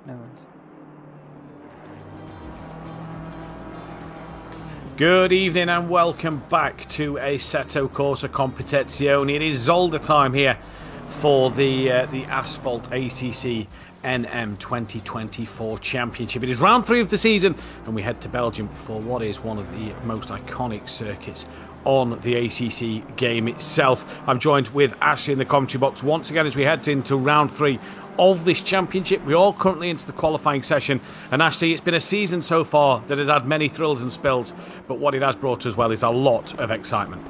No worries. Good evening and welcome back to Assetto Corsa Competizione. It is Zolder time here for the Asfalt ACC NM 2024 Championship. It is round 3 of the season and we head to Belgium for what is one of the most iconic circuits on the ACC game itself. I'm joined with Ashley in the commentary box once again as we head into round 3 of this championship. We are currently into the qualifying session, and Ashley, it's been a season so far that has had many thrills and spills, but what it has brought as well is a lot of excitement.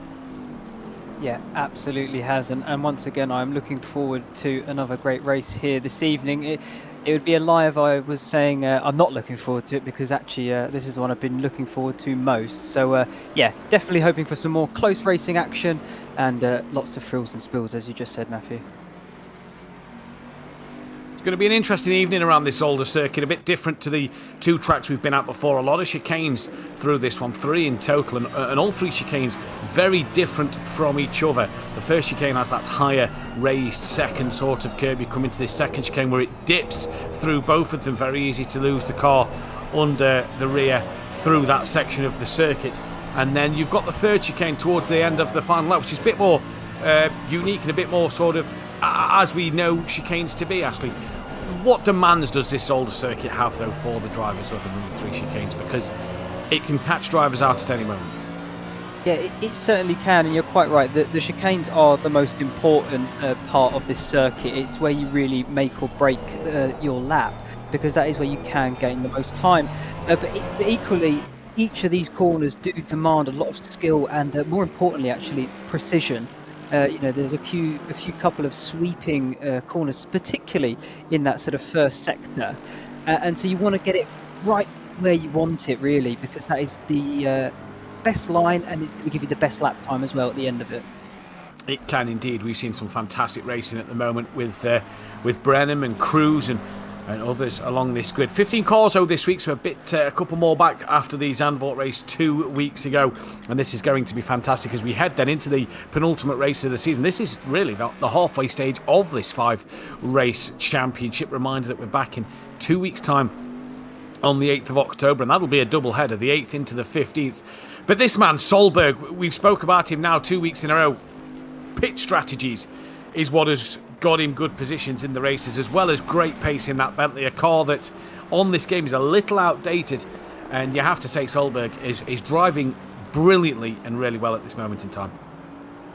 Yeah, absolutely has, and once again I'm looking forward to another great race here this evening. It would be a lie if I was saying I'm not looking forward to it, because actually this is the one I've been looking forward to most. So yeah, definitely hoping for some more close racing action and lots of thrills and spills, as you just said, Matthew. It's going to be an interesting evening around this Zolder circuit, a bit different to the 2 tracks we've been at before. A lot of chicanes through this one, 3 in total, and all 3 chicanes very different from each other. The first chicane has that higher raised second sort of curve. You come into this second chicane where it dips through both of them, very easy to lose the car under the rear through that section of the circuit. And then you've got the third chicane towards the end of the final lap, which is a bit more unique and a bit more sort of as we know chicanes to be. Ashley, what demands does this Zolder circuit have though for the drivers other than the 3 chicanes, because it can catch drivers out at any moment? Yeah, it certainly can, and you're quite right. The chicanes are the most important part of this circuit. It's where you really make or break your lap, because that is where you can gain the most time. But equally, each of these corners do demand a lot of skill and, more importantly, actually precision. There's a couple of sweeping corners, particularly in that sort of first sector, and so you want to get it right where you want it, really, because that is the best line, and it's going to give you the best lap time as well at the end of it. It can indeed. We've seen some fantastic racing at the moment with Brenham and Cruz and others along this grid. 15 cars this week, so a couple more back after the Zandvoort race 2 weeks ago, and this is going to be fantastic as we head then into the penultimate race of the season. This is really the halfway stage of this 5-race championship. Reminder that we're back in 2 weeks' time on the 8th of October, and that'll be a double header, the 8th into the 15th. But this man, Solberg, we've spoke about him now 2 weeks in a row. Pit strategies is what has got him good positions in the races, as well as great pace in that Bentley, a car that on this game is a little outdated, and you have to say Solberg is driving brilliantly and really well at this moment in time.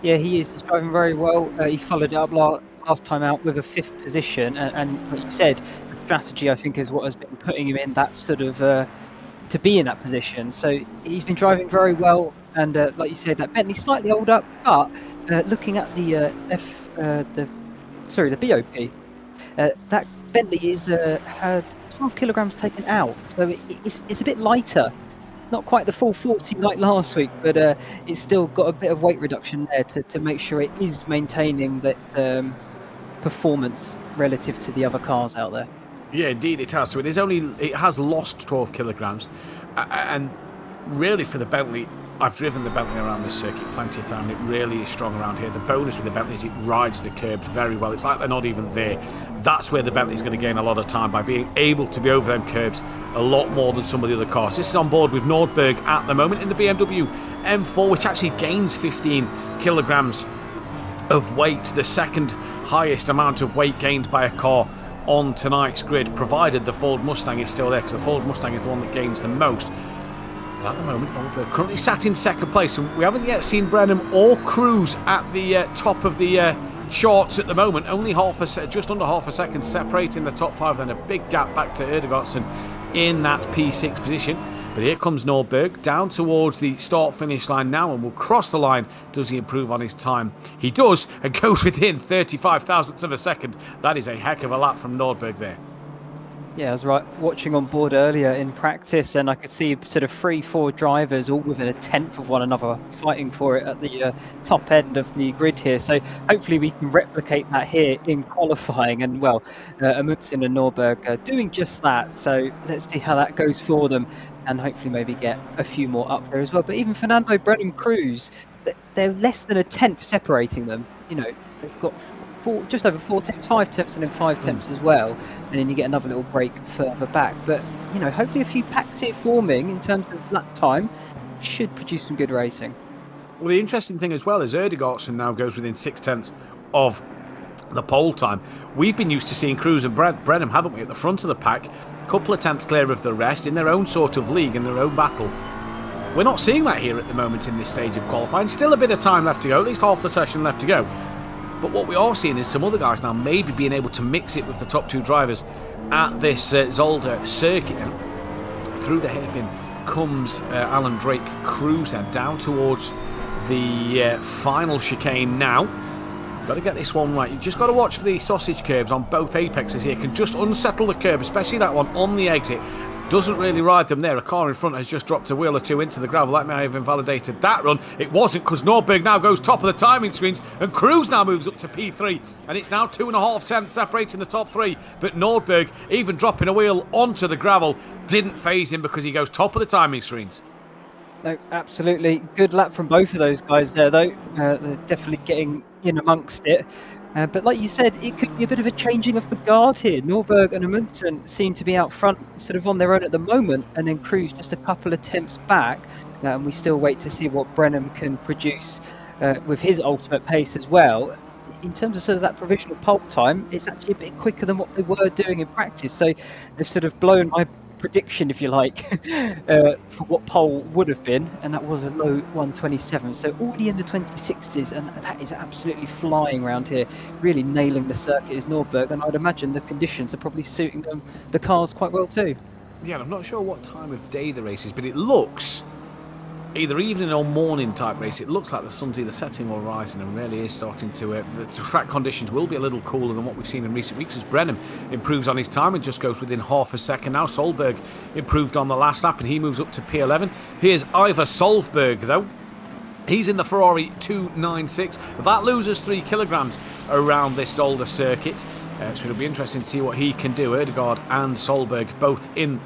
Yeah, he is. He's driving very well. He followed it up last time out with a 5th position, and like you said, the strategy, I think, is what has been putting him in that sort of to be in that position. So he's been driving very well, and like you said, that Bentley's slightly older, but looking at the BOP, that Bentley had 12 kilograms taken out, so it's a bit lighter. Not quite the full 40 like last week, but it's still got a bit of weight reduction there to make sure it is maintaining that performance relative to the other cars out there. Yeah, indeed it has. So it has lost 12 kilograms, and really for the Bentley, I've driven the Bentley around this circuit plenty of time, and it really is strong around here. The bonus with the Bentley is it rides the curbs very well. It's like they're not even there. That's where the Bentley's going to gain a lot of time, by being able to be over them curbs a lot more than some of the other cars. This is on board with Nordberg at the moment in the BMW M4, which actually gains 15 kilograms of weight, the second highest amount of weight gained by a car on tonight's grid, provided the Ford Mustang is still there, because the Ford Mustang is the one that gains the most. At the moment, Nordberg currently sat in second place, and we haven't yet seen Brenham or Cruz at the top of the charts at the moment. Only just under half a second separating the top 5, then a big gap back to Erdegartsen in that P6 position. But here comes Nordberg down towards the start-finish line now, and will cross the line. Does he improve on his time? He does, and goes within 35 thousandths of a second. That is a heck of a lap from Nordberg there. Yeah, I was watching on board earlier in practice, and I could see sort of 3-4 drivers all within a tenth of one another fighting for it at the top end of the grid here. So hopefully we can replicate that here in qualifying, and well, Amundsen and Norberg are doing just that. So let's see how that goes for them, and hopefully maybe get a few more up there as well. But even Fernando, Brenham, Cruz, they're less than a tenth separating them. You know, they've got just over 4 temps, 5 temps, and then 5 temps as well, and then you get another little break further back. But hopefully a few packs here forming in terms of lap time should produce some good racing. Well, the interesting thing as well is Erdegartsen now goes within 6/10 of the pole time. We've been used to seeing Cruz and Brenham, haven't we, at the front of the pack, a couple of tenths clear of the rest in their own sort of league, in their own battle. We're not seeing that here at the moment in this stage of qualifying. Still a bit of time left to go, at least half the session left to go. But what we are seeing is some other guys now maybe being able to mix it with the top two drivers at this Zolder circuit. And through the hairpin comes Alan Drake cruising down towards the final chicane now. Got to get this one right. You've just got to watch for the sausage curbs on both apexes here. Can just unsettle the curb, especially that one on the exit. Doesn't really ride them there. A car in front has just dropped a wheel or two into the gravel. That may have invalidated that run. It wasn't, because Nordberg now goes top of the timing screens, and Cruz now moves up to P3, and it's now 2.5 tenths separating the top three. But Nordberg, even dropping a wheel onto the gravel, didn't faze him because he goes top of the timing screens. No, absolutely. Good lap from both of those guys there, though. They're definitely getting in amongst it. But like you said, it could be a bit of a changing of the guard here. Norberg and Amundsen seem to be out front, sort of on their own at the moment, and then Cruz just a couple of temps back. And we still wait to see what Brenham can produce with his ultimate pace as well. In terms of sort of that provisional pole time, it's actually a bit quicker than what they were doing in practice. So they've sort of blown my prediction, if you like, for what pole would have been, and that was a low 1:27. So already in the 26s, and that is absolutely flying around here, really nailing the circuit is Nordberg, and I'd imagine the conditions are probably suiting them, the cars, quite well too. Yeah, and I'm not sure what time of day the race is, but it looks either evening or morning type race. It looks like the sun's either setting or rising, and really is starting to the track conditions will be a little cooler than what we've seen in recent weeks as Brenham improves on his time and just goes within half a second. Now Solberg improved on the last lap and he moves up to P11. Here's Ivar Solberg though. He's in the Ferrari 296. That loses 3 kilograms around this Zolder circuit, so it'll be interesting to see what he can do. Erdegaard and Solberg both in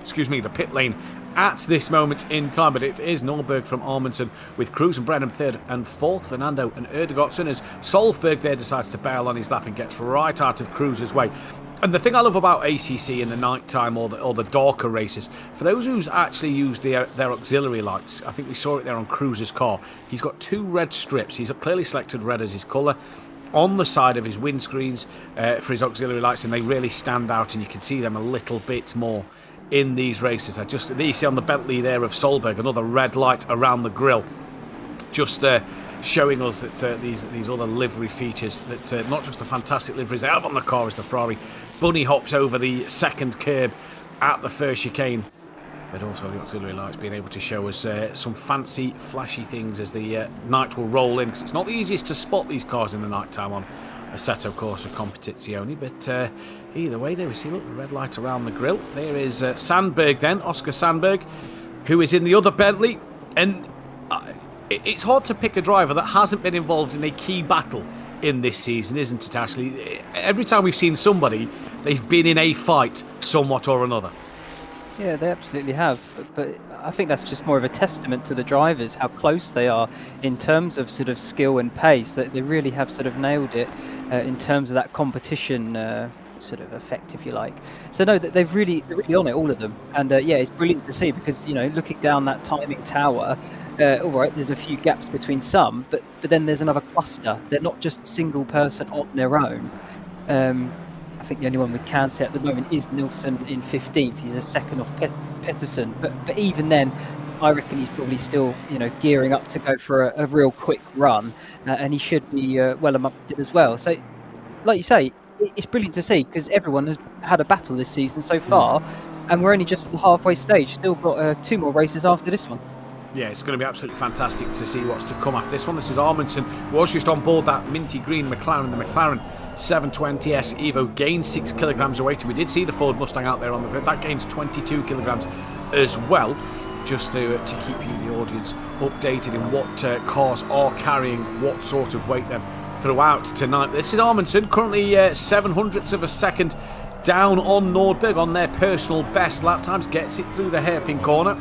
the pit lane at this moment in time, but it is Norberg from Amundsen with Cruz and Brenham third and fourth, Fernando and Erdegartsen, as Solberg there decides to bail on his lap and gets right out of Cruz's way. And the thing I love about ACC in the night time or the darker races, for those who's actually used their auxiliary lights, I think we saw it there on Cruz's car, he's got 2 red strips. He's clearly selected red as his colour on the side of his windscreens for his auxiliary lights, and they really stand out, and you can see them a little bit more in these races. You see on the Bentley there of Solberg, another red light around the grille, just showing us that these other livery features, that not just the fantastic liveries they have on the car as the Ferrari bunny hops over the second curb at the first chicane, but also the auxiliary lights being able to show us some fancy flashy things as the night will roll in, because it's not the easiest to spot these cars in the night time on Assetto Corsa Competizione, but either way, there we see, look, the red light around the grille. There is Sandberg then, Oscar Sandberg, who is in the other Bentley, and it's hard to pick a driver that hasn't been involved in a key battle in this season, isn't it, Ashley? Every time we've seen somebody, they've been in a fight somewhat or another. Yeah, they absolutely have, but I think that's just more of a testament to the drivers, how close they are in terms of sort of skill and pace, that they really have sort of nailed it in terms of that competition sort of effect, if you like. So no, they're really on it, all of them, and yeah, it's brilliant to see, because looking down that timing tower, all right, there's a few gaps between some, but then there's another cluster. They're not just a single person on their own. I think the only one we can say at the moment is Nilsson in 15th. He's a second off Pettersson, but even then, I reckon he's probably still gearing up to go for a real quick run, and he should be well amongst it as well. So, like you say, it's brilliant to see, because everyone has had a battle this season so far, and we're only just at the halfway stage. Still got 2 more races after this one. Yeah, it's going to be absolutely fantastic to see what's to come after this one. This is Amundsen, was just on board that minty green McLaren, the McLaren 720S Evo, gains 6 kilograms of weight. We did see the Ford Mustang out there on the grid, that gains 22 kilograms as well, just to keep you, the audience, updated in what cars are carrying what sort of weight then throughout tonight. This is Amundsen, currently 700ths of a second down on Nordberg on their personal best lap times, gets it through the hairpin corner,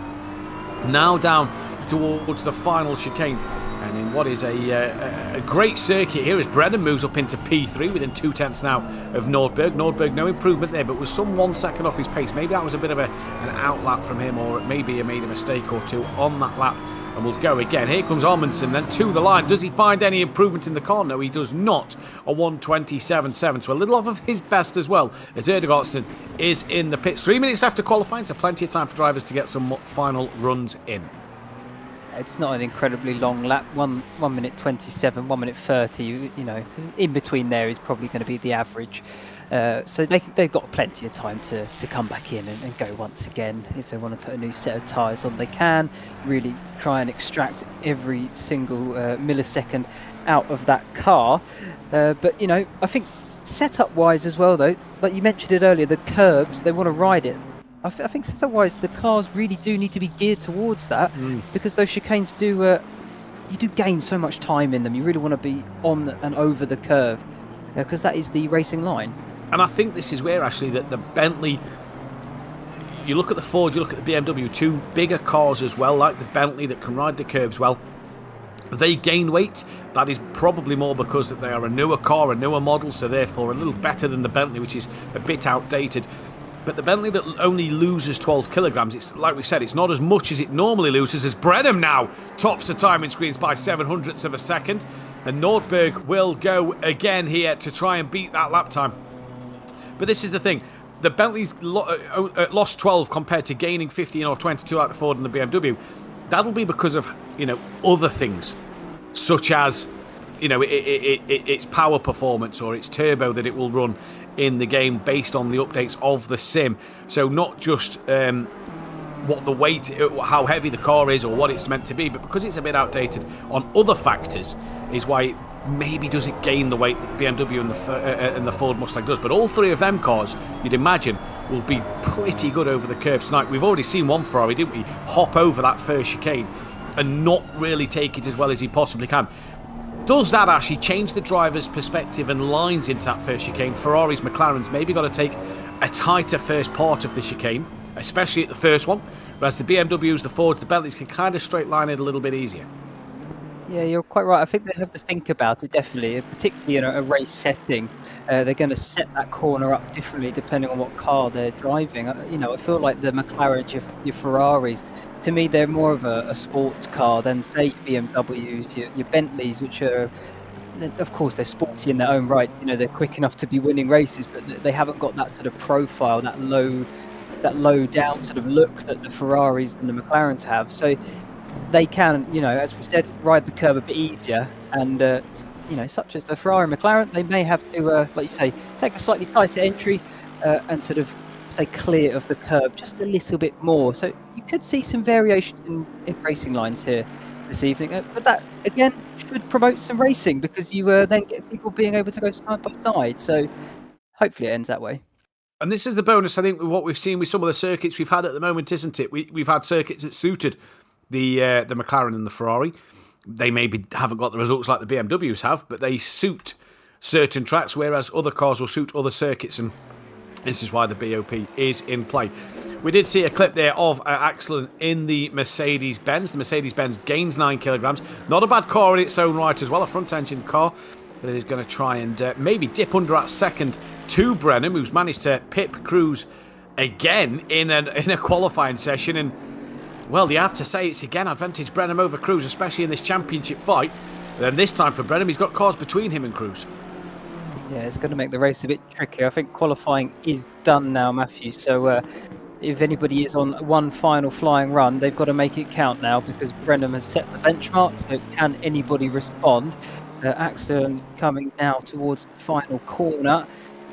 now down towards the final chicane, and Austin, in what is a great circuit here as Brennan moves up into P3 within 2/10 now of Nordberg. Nordberg, no improvement there, but was some 1 second off his pace. Maybe that was a bit of an outlap from him, or maybe he made a mistake or two on that lap. And we'll go again. Here comes Amundsen then to the line. Does he find any improvement in the car? No, he does not. A 1:27.7, so a little off of his best as well, as Erdogaardsen is in the pits. 3 minutes after qualifying, so plenty of time for drivers to get some final runs in. It's not an incredibly long lap. 1 minute 27, 1 minute 30. You know, in between there is probably going to be the average. So they've got plenty of time to come back in and go once again. If they want to put a new set of tyres on, they can really try and extract every single millisecond out of that car. But, you know, I think setup-wise as well, though, like you mentioned it earlier, the curbs, they want to ride it. I think setup-wise, the cars really do need to be geared towards that, because those chicanes do... you do gain so much time in them. You really want to be on and over the curve, because that is the racing line. And I think this is where, actually, that the Bentley... You look at the Ford, you look at the BMW, two bigger cars as well, like the Bentley that can ride the curbs well. They gain weight. That is probably more because that they are a newer car, a newer model, so therefore a little better than the Bentley, which is a bit outdated. But the Bentley that only loses 12 kilograms, it's like we said, it's not as much as it normally loses, as Brenham now tops the timing screens by 0.07 of a second. And Nordberg will go again here to try and beat that lap time. But this is the thing. The Bentley's lost 12 compared to gaining 15 or 22 out of the Ford and the BMW. That'll be because of, you know, other things, such as, you know, its power performance or its turbo that it will run in the game based on the updates of the sim. So not just what the weight, how heavy the car is or what it's meant to be, but because it's a bit outdated on other factors is why it maybe doesn't gain the weight that the BMW and the Ford Mustang does. But all three of them cars, you'd imagine, will be pretty good over the curbs tonight. We've already seen one Ferrari, didn't we, hop over that first chicane and not really take it as well as he possibly can. Does that actually change the driver's perspective and lines into that first chicane? Ferraris, McLarens maybe got to take a tighter first part of the chicane, especially at the first one, whereas the BMWs, the Fords, the Bentleys can kind of straight line it a little bit easier. Yeah, you're quite right. I think they have to think about it, definitely, particularly in a race setting. They're going to set that corner up differently depending on what car they're driving. You know, I feel like the McLarens, your Ferraris, to me, they're more of a sports car than, say, BMWs, your Bentleys, which are, of course, they're sporty in their own right. You know, they're quick enough to be winning races, but they haven't got that sort of profile, that low down sort of look that the Ferraris and the McLarens have. So they can, you know, as we said, ride the curb a bit easier. And, you know, such as the Ferrari and McLaren, they may have to, like you say, take a slightly tighter entry and sort of stay clear of the curb just a little bit more. So you could see some variations in racing lines here this evening. But that, again, should promote some racing, because you then get people being able to go side by side. So hopefully it ends that way. And this is the bonus, I think, with what we've seen with some of the circuits we've had at the moment, isn't it? We've had circuits that suited the McLaren and the Ferrari. They maybe haven't got the results like the BMWs have, but they suit certain tracks, whereas other cars will suit other circuits, and this is why the BOP is in play. We did see a clip there of Axel in the Mercedes-Benz. The Mercedes-Benz gains 9 kilograms. Not a bad car in its own right as well, a front-engine car that is going to try and maybe dip under at second to Brenham, who's managed to pip Cruz again in a qualifying session. And, well, you have to say it's again advantage Brenham over Cruz, especially in this championship fight. Then this time for Brenham, he's got cars between him and Cruz. Yeah, it's going to make the race a bit trickier. I think qualifying is done now, Matthew. So if anybody is on one final flying run, they've got to make it count now, because Brenham has set the benchmark. So can anybody respond? Axel coming now towards the final corner.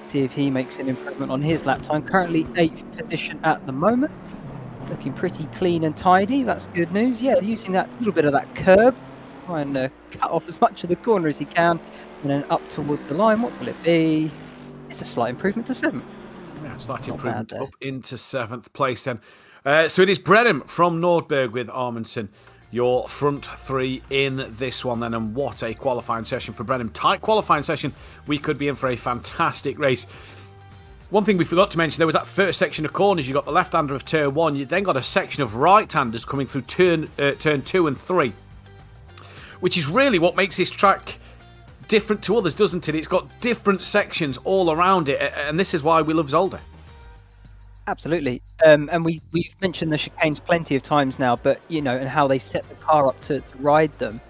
See if he makes an improvement on his lap time. Currently 8th position at the moment. Looking pretty clean and tidy. That's good news. Yeah, using that little bit of that curb. Try and cut off as much of the corner as he can. And then up towards the line. What will it be? It's a slight improvement to 7th. Yeah, slight improvement up into 7th place then. So it is Brenham from Nordberg with Amundsen, your front three in this one then. And what a qualifying session for Brenham. Tight qualifying session. We could be in for a fantastic race. One thing we forgot to mention, there was that first section of corners. You got the left-hander of turn 1. You then got a section of right-handers coming through turn 2 and 3. which is really what makes this track different to others, doesn't it? It's got different sections all around it, and this is why we love Zolder. Absolutely. And we've mentioned the chicanes plenty of times now, but, and how they set the car up to ride them.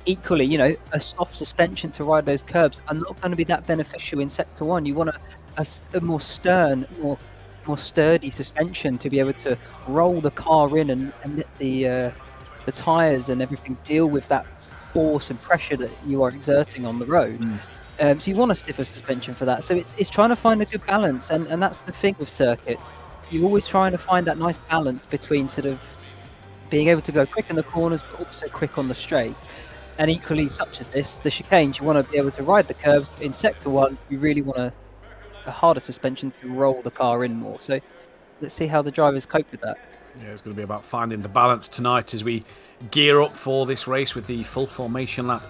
Equally, a soft suspension to ride those curbs are not going to be that beneficial in Sector 1. You want a more stern, more sturdy suspension to be able to roll the car in and let the tyres and everything deal with that force and pressure that you are exerting on the road. So you want a stiffer suspension for that. So it's trying to find a good balance, and that's the thing with circuits. You're always trying to find that nice balance between sort of being able to go quick in the corners but also quick on the straights. And equally, such as this, the chicanes, you want to be able to ride the curves. But in Sector 1, you really want a harder suspension to roll the car in more. So let's see how the drivers cope with that. Yeah, it's going to be about finding the balance tonight as we gear up for this race with the full formation lap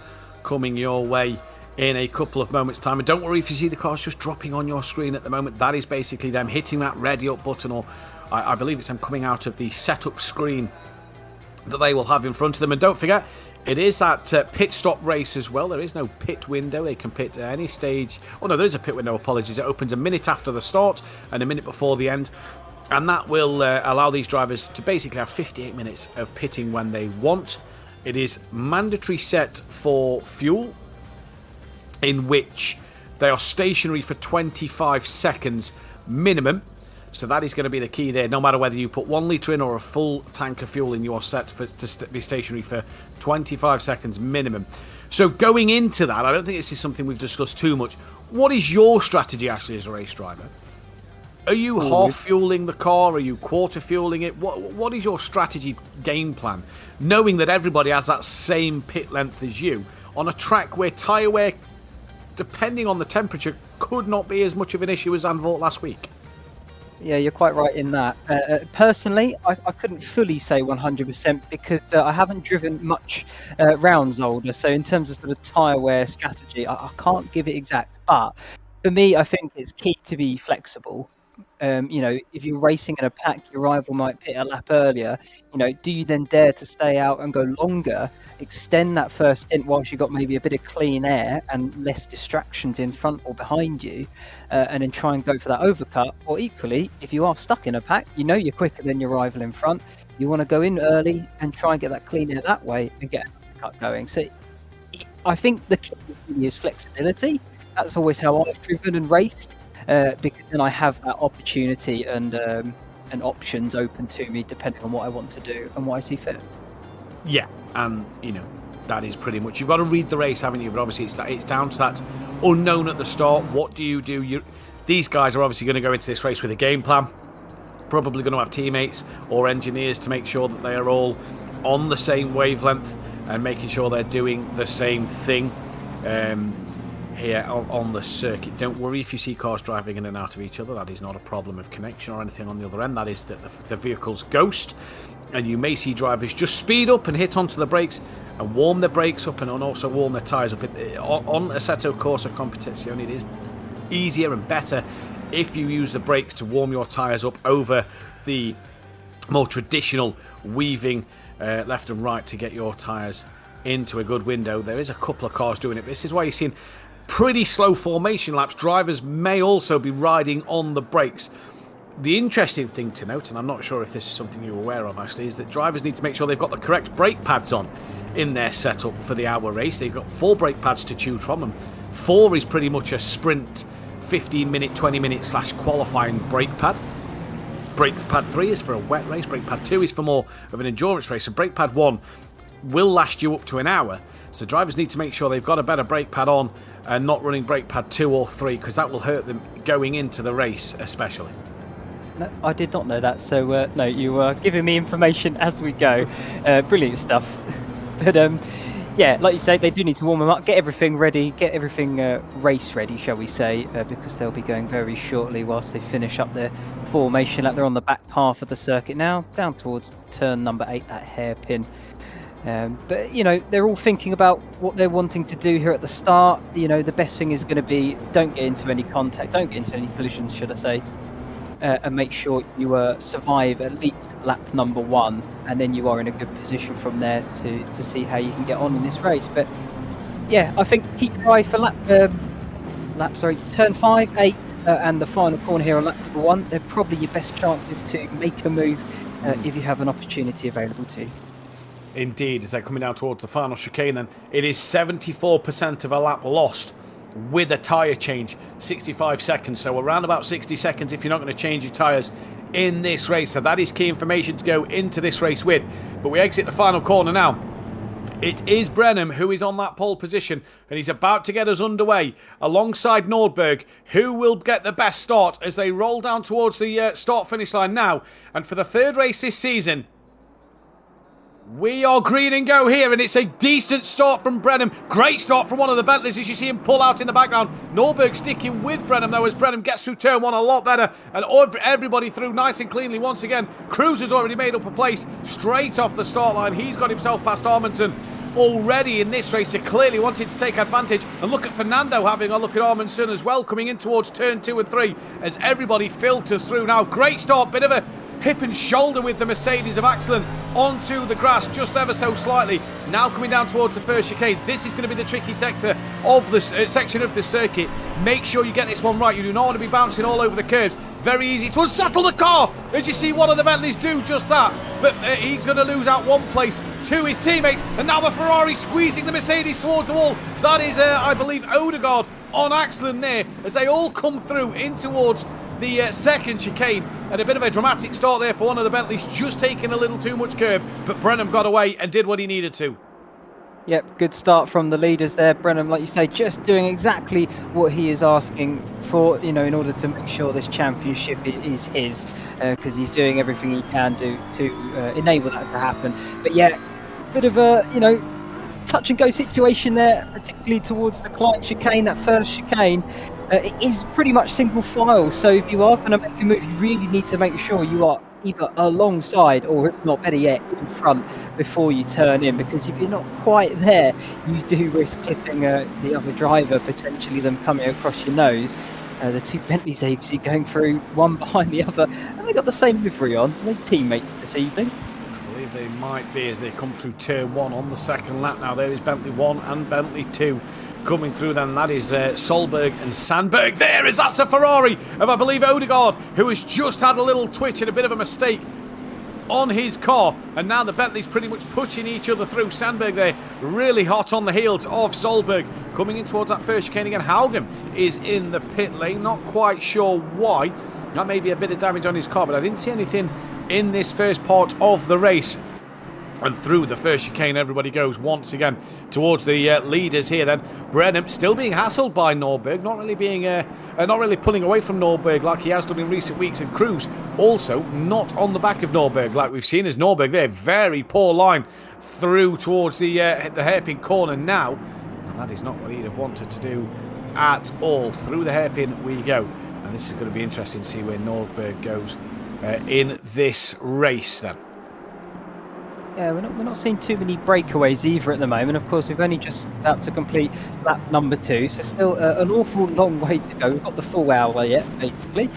coming your way in a couple of moments' time. And don't worry if you see the cars just dropping on your screen at the moment. That is basically them hitting that ready up button, or I believe it's them coming out of the setup screen that they will have in front of them. And don't forget, it is that pit stop race as well. There is no pit window. They can pit at any stage. Oh no, there is a pit window, apologies. It opens a minute after the start and a minute before the end. And that will allow these drivers to basically have 58 minutes of pitting when they want. It is mandatory set for fuel, in which they are stationary for 25 seconds minimum. So that is going to be the key there. No matter whether you put 1 litre in or a full tank of fuel in, you are set to be stationary for 25 seconds minimum. So going into that, I don't think this is something we've discussed too much. What is your strategy, Ashley, as a race driver? Are you half fueling the car? Are you quarter fueling it? What is your strategy game plan? Knowing that everybody has that same pit length as you on a track where tyre wear, depending on the temperature, could not be as much of an issue as Zandvoort last week. Yeah, you're quite right in that. Personally, I couldn't fully say 100% because I haven't driven much round Zolder. So in terms of sort of tyre wear strategy, I can't give it exact. But for me, I think it's key to be flexible. If you're racing in a pack, your rival might pit a lap earlier. Do you then dare to stay out and go longer, extend that first stint whilst you've got maybe a bit of clean air and less distractions in front or behind you, and then try and go for that overcut? Or equally, if you are stuck in a pack, you're quicker than your rival in front, you want to go in early and try and get that clean air that way and get a cut going. So I think the key is flexibility. That's always how I've driven and raced. Because then I have that opportunity and options open to me depending on what I want to do and what I see fit. Yeah, and that is pretty much, you've got to read the race, haven't you? But obviously it's down to that unknown at the start. What do you do? These guys are obviously going to go into this race with a game plan, probably going to have teammates or engineers to make sure that they are all on the same wavelength and making sure they're doing the same thing. Here on the circuit. Don't worry if you see cars driving in and out of each other. That is not a problem of connection or anything on the other end. That is the vehicle's ghost. And you may see drivers just speed up and hit onto the brakes and warm their brakes up and also warm their tyres up. On Assetto Corsa Competizione, it is easier and better if you use the brakes to warm your tyres up over the more traditional weaving left and right to get your tyres into a good window. There is a couple of cars doing it. This is why you're seeing pretty slow formation laps. Drivers may also be riding on the brakes. The interesting thing to note, and I'm not sure if this is something you're aware of, Ashley, is that drivers need to make sure they've got the correct brake pads on in their setup for the hour race. They've got 4 brake pads to choose from, and 4 is pretty much a sprint 15-minute, 20-minute / qualifying brake pad. Brake pad 3 is for a wet race. Brake pad 2 is for more of an endurance race. And brake pad 1 will last you up to an hour. So drivers need to make sure they've got a better brake pad on and not running brake pad 2 or 3, because that will hurt them going into the race especially. No, I did not know that. So no, you are giving me information as we go. Brilliant stuff. But yeah, like you say, they do need to warm them up, get everything ready, get everything race ready, shall we say, because they'll be going very shortly whilst they finish up their formation lap. They're on the back half of the circuit now, down towards turn number 8, that hairpin. But they're all thinking about what they're wanting to do here at the start. The best thing is going to be don't get into any contact, don't get into any collisions, should I say. and make sure you survive at least lap number 1, and then you are in a good position from there to see how you can get on in this race. But yeah, I think keep your eye for turn 5, 8, and the final corner here on lap number 1. They're probably your best chances to make a move if you have an opportunity available to. Indeed, as they're coming down towards the final chicane, then it is 74% of a lap lost with a tyre change, 65 seconds. So around about 60 seconds if you're not going to change your tyres in this race. So that is key information to go into this race with. But we exit the final corner now. It is Brenham who is on that pole position, and he's about to get us underway alongside Nordberg, who will get the best start as they roll down towards the start-finish line now. And for the third race this season, we are green and go here, and it's a decent start from Brenham. Great start from one of the Bentleys as you see him pull out in the background. Nordberg sticking with Brenham though as Brenham gets through turn 1 a lot better, and everybody through nice and cleanly once again. Cruz has already made up a place straight off the start line. He's got himself past Armandson already in this race. He clearly wanted to take advantage, and look at Fernando having a look at Armandson as well, coming in towards turn 2 and 3 as everybody filters through now. Great start, bit of a hip and shoulder with the Mercedes of Axelan onto the grass just ever so slightly. Now coming down towards the first chicane. This is going to be the tricky sector of the section of the circuit. Make sure you get this one right. You do not want to be bouncing all over the curves. Very easy to unsettle the car as you see one of the Bentleys do just that. But he's going to lose out one place to his teammates, and now the Ferrari squeezing the Mercedes towards the wall. That is I believe Odegaard on Axelan there as they all come through in towards the second chicane, and a bit of a dramatic start there for one of the Bentleys, just taking a little too much curb, but Brenham got away and did what he needed to. Yep, good start from the leaders there. Brenham, like you say, just doing exactly what he is asking for, you know, in order to make sure this championship is his, because he's doing everything he can do to enable that to happen. But yeah, bit of a, you know, touch and go situation there, particularly towards the Clyde chicane, that first chicane. It is pretty much single file, so if you are going to make a move, you really need to make sure you are either alongside or, if not better yet, in front before you turn in, because if you're not quite there, you do risk clipping the other driver, potentially them coming across your nose. The two Bentleys ACC going through one behind the other, and they got the same livery on. They're teammates this evening. I believe they might be as they come through turn 1 on the second lap now. There is Bentley 1 and Bentley 2 coming through. Then that is Solberg and Sandberg there, as that's a Ferrari of, I believe, Odegaard, who has just had a little twitch and a bit of a mistake on his car, and now the Bentleys pretty much pushing each other through. Sandberg there really hot on the heels of Solberg, coming in towards that first chicane again. Haugen is in the pit lane, not quite sure why. That may be a bit of damage on his car, but I didn't see anything in this first part of the race. And through the first chicane, everybody goes once again towards the leaders here. Then Brenham still being hassled by Nordberg, not really pulling away from Nordberg like he has done in recent weeks. And Cruz also not on the back of Nordberg like we've seen, as Nordberg there, very poor line through towards the hairpin corner now. And that is not what he'd have wanted to do at all. Through the hairpin we go, and this is going to be interesting to see where Nordberg goes in this race then. Yeah, we're not seeing too many breakaways either at the moment. Of course, we've only just about to complete lap number 2, so still an awful long way to go. We've got the full hour yet, basically.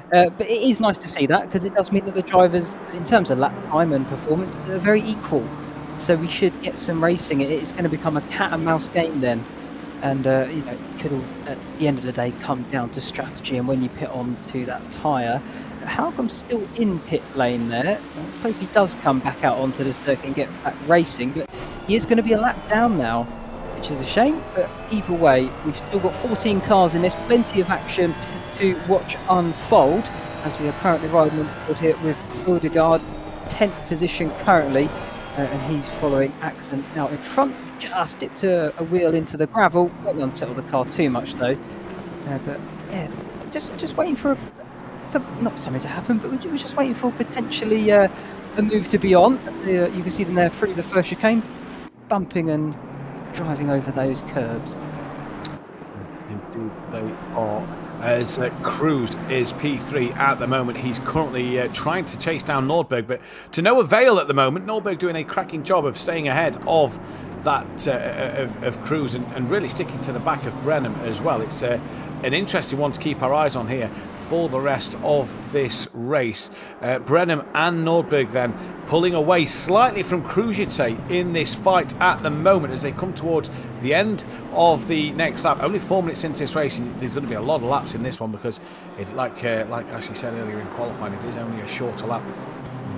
But it is nice to see that, because it does mean that the drivers, in terms of lap time and performance, are very equal. So we should get some racing. It's going to become a cat and mouse game then. And, you know, it could all, at the end of the day, come down to strategy and when you pit on to that tyre. Haugen's still in pit lane there. Let's hope he does come back out onto the circuit and get back racing, but he is going to be a lap down now, which is a shame. But either way, we've still got 14 cars in this, plenty of action to watch unfold as we are currently riding on the board here with Odegaard, 10th position currently, and he's following Axelan out in front. Just dipped a wheel into the gravel. Won't unsettle the car too much though. But yeah, just waiting for not something to happen, but we're just waiting for potentially a move to be on. You can see them there through the first chicane, bumping and driving over those curbs. Indeed they are. As Cruz is P3 at the moment. He's currently trying to chase down Nordberg, but to no avail at the moment. Nordberg doing a cracking job of staying ahead of that of Cruz and really sticking to the back of Brenham as well. It's an interesting one to keep our eyes on here for the rest of this race. Brenham and Nordberg then pulling away slightly from Cruz, you'd say, in this fight at the moment as they come towards the end of the next lap. Only 4 minutes into this race, and there's going to be a lot of laps in this one because, like Ashley said earlier in qualifying, it is only a shorter lap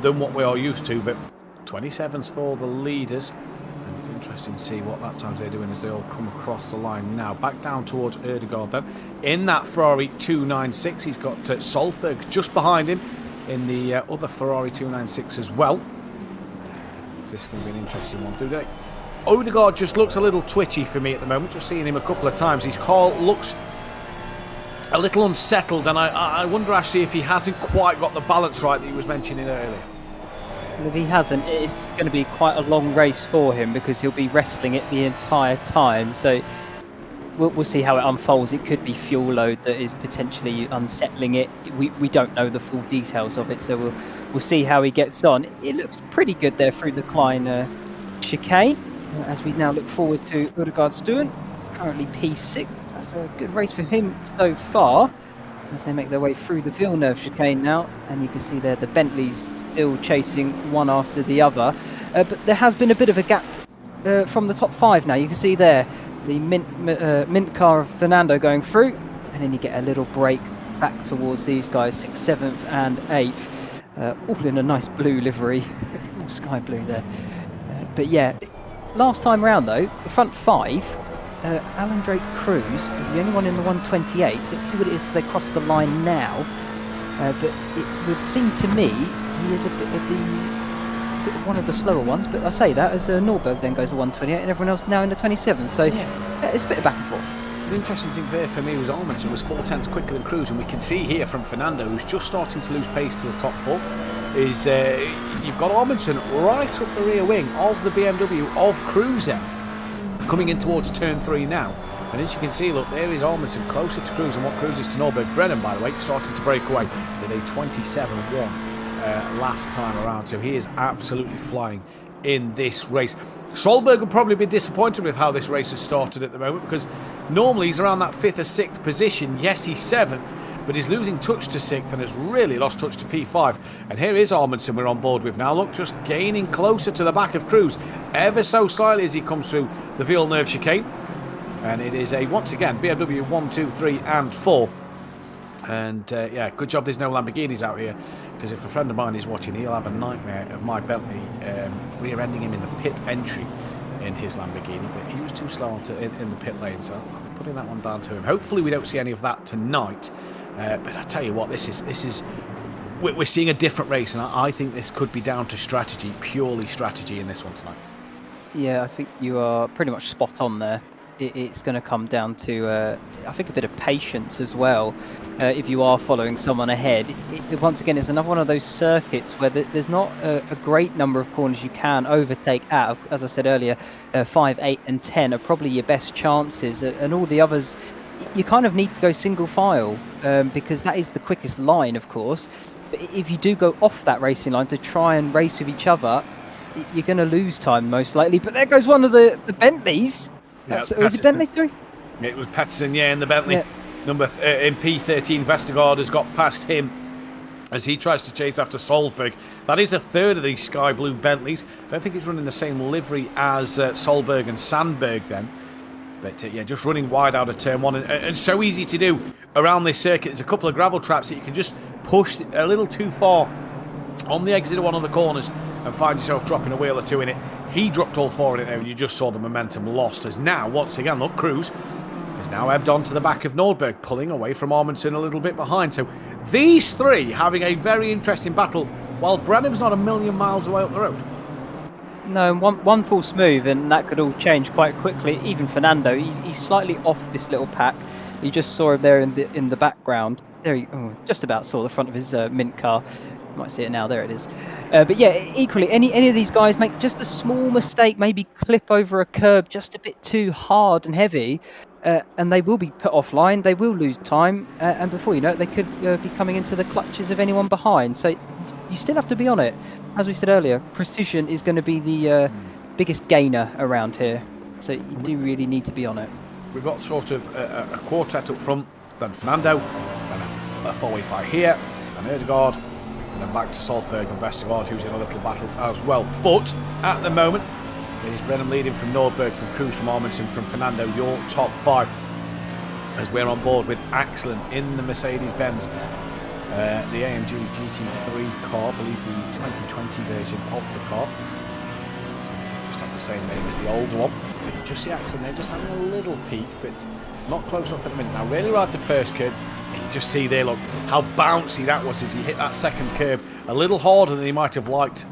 than what we are used to, but 27's for the leaders. And it's interesting to see what lap times they're doing as they all come across the line now. Back down towards Erdegaard then. In that Ferrari 296, he's got Solberg just behind him in the other Ferrari 296 as well. This is going to be an interesting one today. Odegaard just looks a little twitchy for me at the moment, just seeing him a couple of times. His car looks a little unsettled, and I wonder actually if he hasn't quite got the balance right that he was mentioning earlier. Well, if he hasn't, it's going to be quite a long race for him because he'll be wrestling it the entire time. So we'll see how it unfolds. It could be fuel load that is potentially unsettling it. We don't know the full details of it, so we'll see how he gets on. It looks pretty good there through the Klein chicane as we now look forward to Odegaard Stewart, currently P6. That's a good race for him so far as they make their way through the Villeneuve chicane now, and you can see there the Bentleys still chasing one after the other, but there has been a bit of a gap from the top 5 now. You can see there the mint car of Fernando going through, and then you get a little break back towards these guys, 6th, 7th and 8th, all in a nice blue livery, all sky blue there. But yeah, last time round though, the front 5, Alan Drake Cruz is the only one in the 128s. Let's see what it is as they cross the line now. But it would seem to me he is a bit of one of the slower ones. But I say that as Norberg then goes to 128 and everyone else now in the 27. So yeah, it's a bit of back and forth. The interesting thing there for me was Allmanson was 4/10 quicker than Cruz, and we can see here from Fernando, who's just starting to lose pace to the top 4, is you've got Allmanson right up the rear wing of the BMW of Cruz then, coming in towards turn 3 now. And as you can see, look, there is Allmanson closer to Cruz and what Cruz is to Norberg. Brennan, by the way, starting to break away with a 27-1 last time around. So he is absolutely flying in this race. Solberg will probably be disappointed with how this race has started at the moment, because normally he's around that 5th or 6th position. Yes, he's 7th, but he's losing touch to 6th and has really lost touch to P5. And here is Allmanson we're on board with now. Look, just gaining closer to the back of Cruz ever so slightly as he comes through the Villeneuve chicane. And it is a, once again, BMW 1, 2, 3 and 4. And yeah, good job there's no Lamborghinis out here, because if a friend of mine is watching, he'll have a nightmare of my Bentley rear-ending him in the pit entry in his Lamborghini. But he was too slow in the pit lane, so I'm putting that one down to him. Hopefully we don't see any of that tonight. But I tell you what, we're seeing a different race, and I think this could be down to strategy, purely strategy in this one tonight. Yeah, I think you are pretty much spot on there. It's going to come down to, I think, a bit of patience as well. If you are following someone ahead, once again, it's another one of those circuits where there's not a great number of corners you can overtake at. As I said earlier, 5, 8 and 10 are probably your best chances, and all the others, you kind of need to go single file, because that is the quickest line, of course. But if you do go off that racing line to try and race with each other, you're going to lose time most likely. But there goes one of the Bentleys. Was it Bentley through? It was Patterson, yeah, in the Bentley. Yeah. In P13, Vestergaard has got past him as he tries to chase after Solberg. That is a third of these sky blue Bentleys. I don't think he's running the same livery as Solberg and Sandberg then. But yeah, just running wide out of turn 1, and so easy to do around this circuit. There's a couple of gravel traps that you can just push a little too far on the exit of one of the corners and find yourself dropping a wheel or two in it. He dropped all 4 in it there, and you just saw the momentum lost, as now, once again, look, Cruz is now ebbed on to the back of Nordberg, pulling away from Amundsen a little bit behind. So these 3 having a very interesting battle, while Brennan's not a million miles away up the road. No, one false move and that could all change quite quickly. Even Fernando, he's slightly off this little pack. You just saw him there in the background. There, just about saw the front of his mint car. You might see it now. There it is. But yeah, equally, any of these guys make just a small mistake, maybe clip over a curb just a bit too hard and heavy, and they will be put offline. They will lose time, and before you know it, they could be coming into the clutches of anyone behind. So you still have to be on it. As we said earlier, precision is going to be the biggest gainer around here. So you do really need to be on it. We've got sort of a quartet up front, then Fernando, then a four-way fight here, and Erdegaard, and then back to Salzburg and Vestergaard, who's in a little battle as well. But at the moment, it is Brennan leading from Nordberg, from Cruz, from Armandson, from Fernando, your top 5. As we're on board with Axlin in the Mercedes-Benz, the AMG GT3 car, I believe the 2020 version of the car. Just have the same name as the older one. But you just see Axlin there, just having a little peak, but not close enough at the minute. Now, really ride the first curb. You just see there, look, how bouncy that was as he hit that second curb. A little harder than he might have liked.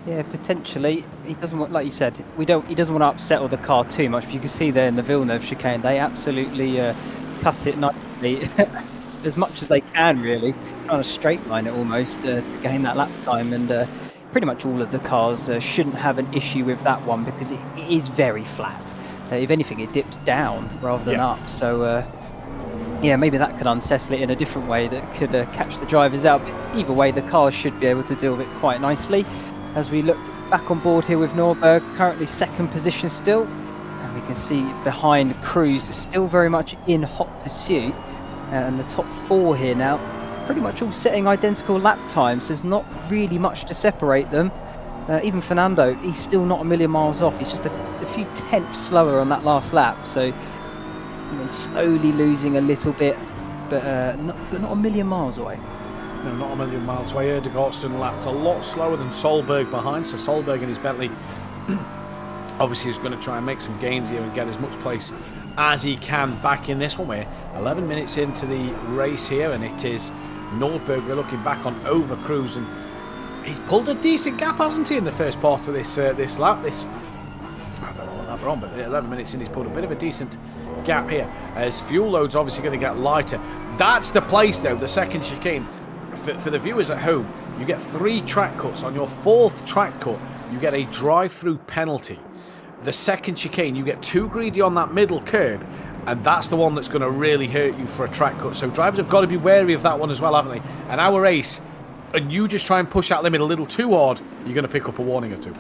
Yeah, potentially. He doesn't want, like you said, he doesn't want to upset the car too much. But you can see there in the Villeneuve chicane, they absolutely cut it nicely, as much as they can, really, trying to straight line it almost to gain that lap time. And pretty much all of the cars shouldn't have an issue with that one because it is very flat. If anything, it dips down rather than up. So yeah, maybe that could unsettle it in a different way that could catch the drivers out. But either way, the cars should be able to deal with it quite nicely. As we look back on board here with Norberg, currently second position still. And we can see behind Cruz still very much in hot pursuit. And the top 4 here now, pretty much all setting identical lap times. There's not really much to separate them. Even Fernando, he's still not a million miles off. He's just a few tenths slower on that last lap. So, you know, slowly losing a little bit, but not a million miles away. No, not a million miles away. Erdegaard lapped a lot slower than Solberg behind. So Solberg in his Bentley obviously is going to try and make some gains here and get as much place as he can back in this one. We're 11 minutes into the race here, and it is Nordberg. We're looking back on over Cruz, and he's pulled a decent gap, hasn't he, in the first part of this this lap? I don't know what lap we're on, but 11 minutes in, he's pulled a bit of a decent gap here. As fuel load's obviously going to get lighter. That's the place, though, the second chicane. For the viewers at home, you get 3 track cuts. On your 4th track cut, you get a drive-through penalty. The second chicane, you get too greedy on that middle curb, and that's the one that's going to really hurt you for a track cut. So drivers have got to be wary of that one as well, haven't they? And our race, and you just try and push that limit a little too hard, you're going to pick up a warning or 2.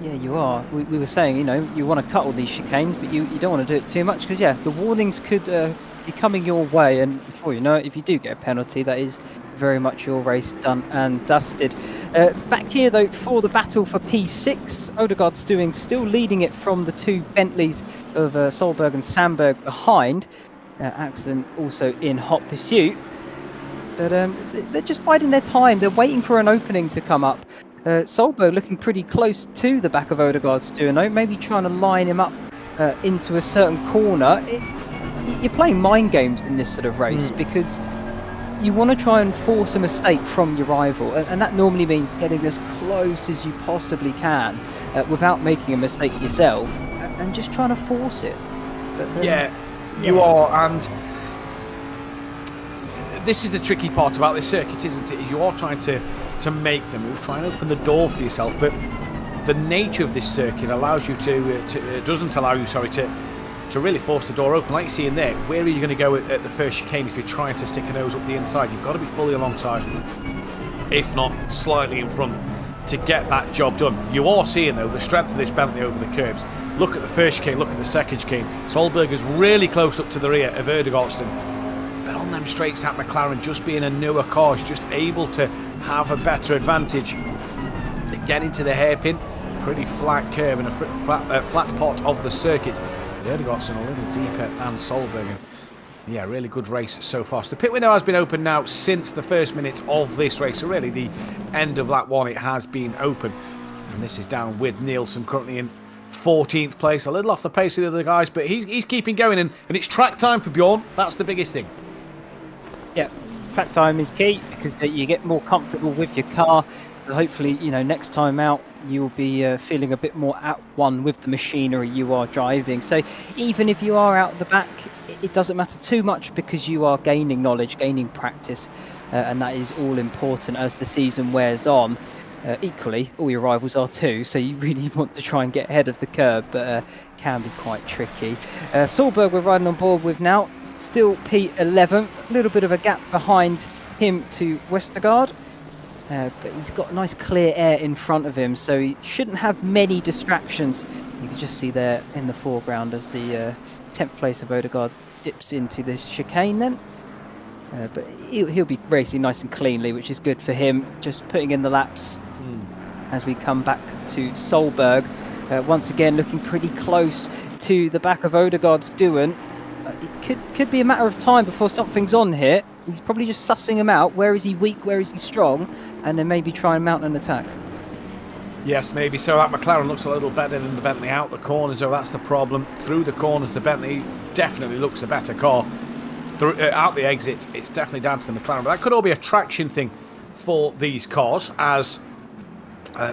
Yeah, you are. We were saying, you know, you want to cut all these chicanes, but you don't want to do it too much because, yeah, the warnings could be coming your way, and before you know it, if you do get a penalty, that is very much your race done and dusted. Back here, though, for the battle for P6, Odegaard's still leading it from the 2 Bentleys of Solberg and Sandberg behind. Axlin also in hot pursuit. But they're just biding their time. They're waiting for an opening to come up. Solberg looking pretty close to the back of Odegaard's Stuano, maybe trying to line him up into a certain corner. You're playing mind games in this sort of race because you want to try and force a mistake from your rival, and that normally means getting as close as you possibly can without making a mistake yourself, and just trying to force it. But, you are, and this is the tricky part about this circuit, isn't it? Is you are trying to make the move, try and open the door for yourself, but the nature of this circuit allows you doesn't allow you, to really force the door open. Like you see in there, where are you going to go at the first chicane if you're trying to stick a nose up the inside? You've got to be fully alongside, if not slightly in front, to get that job done. You are seeing, though, the strength of this Bentley over the curbs. Look at the first chicane, look at the second chicane. Solberg is really close up to the rear of Erdegaard. But on them straights, that McLaren, just being a newer car, is just able to have a better advantage. They get into the hairpin, pretty flat curve and a flat part of the circuit. Erdegaard's a little deeper than Solberg. Yeah, really good race so far. So the pit window has been open now since the first minute of this race. So really the end of lap 1, it has been open. And this is down with Nielsen currently in 14th place. A little off the pace of the other guys, but he's keeping going. And it's track time for Bjorn. That's the biggest thing. Yeah, track time is key because you get more comfortable with your car. So hopefully, you know, next time out, you'll be feeling a bit more at one with the machinery you are driving. So even if you are out the back, it doesn't matter too much because you are gaining knowledge, gaining practice, and that is all important as the season wears on. Equally, all your rivals are too, so you really want to try and get ahead of the curve, but can be quite tricky. Solberg we're riding on board with now, still P11th, a little bit of a gap behind him to Westergaard. But he's got nice clear air in front of him, so he shouldn't have many distractions. You can just see there in the foreground as the 10th place of Odegaard dips into the chicane then. But he'll be racing nice and cleanly, which is good for him. Just putting in the laps as we come back to Solberg. Once again, looking pretty close to the back of Odegaard's Stewart. It could be a matter of time before something's on here. He's probably just sussing him out. Where is he weak? Where is he strong? And then maybe try and mount an attack. Yes, maybe so. That McLaren looks a little better than the Bentley out the corners, so that's the problem. Through the corners, the Bentley definitely looks a better car. Out the exit, it's definitely down to the McLaren. But that could all be a traction thing for these cars, as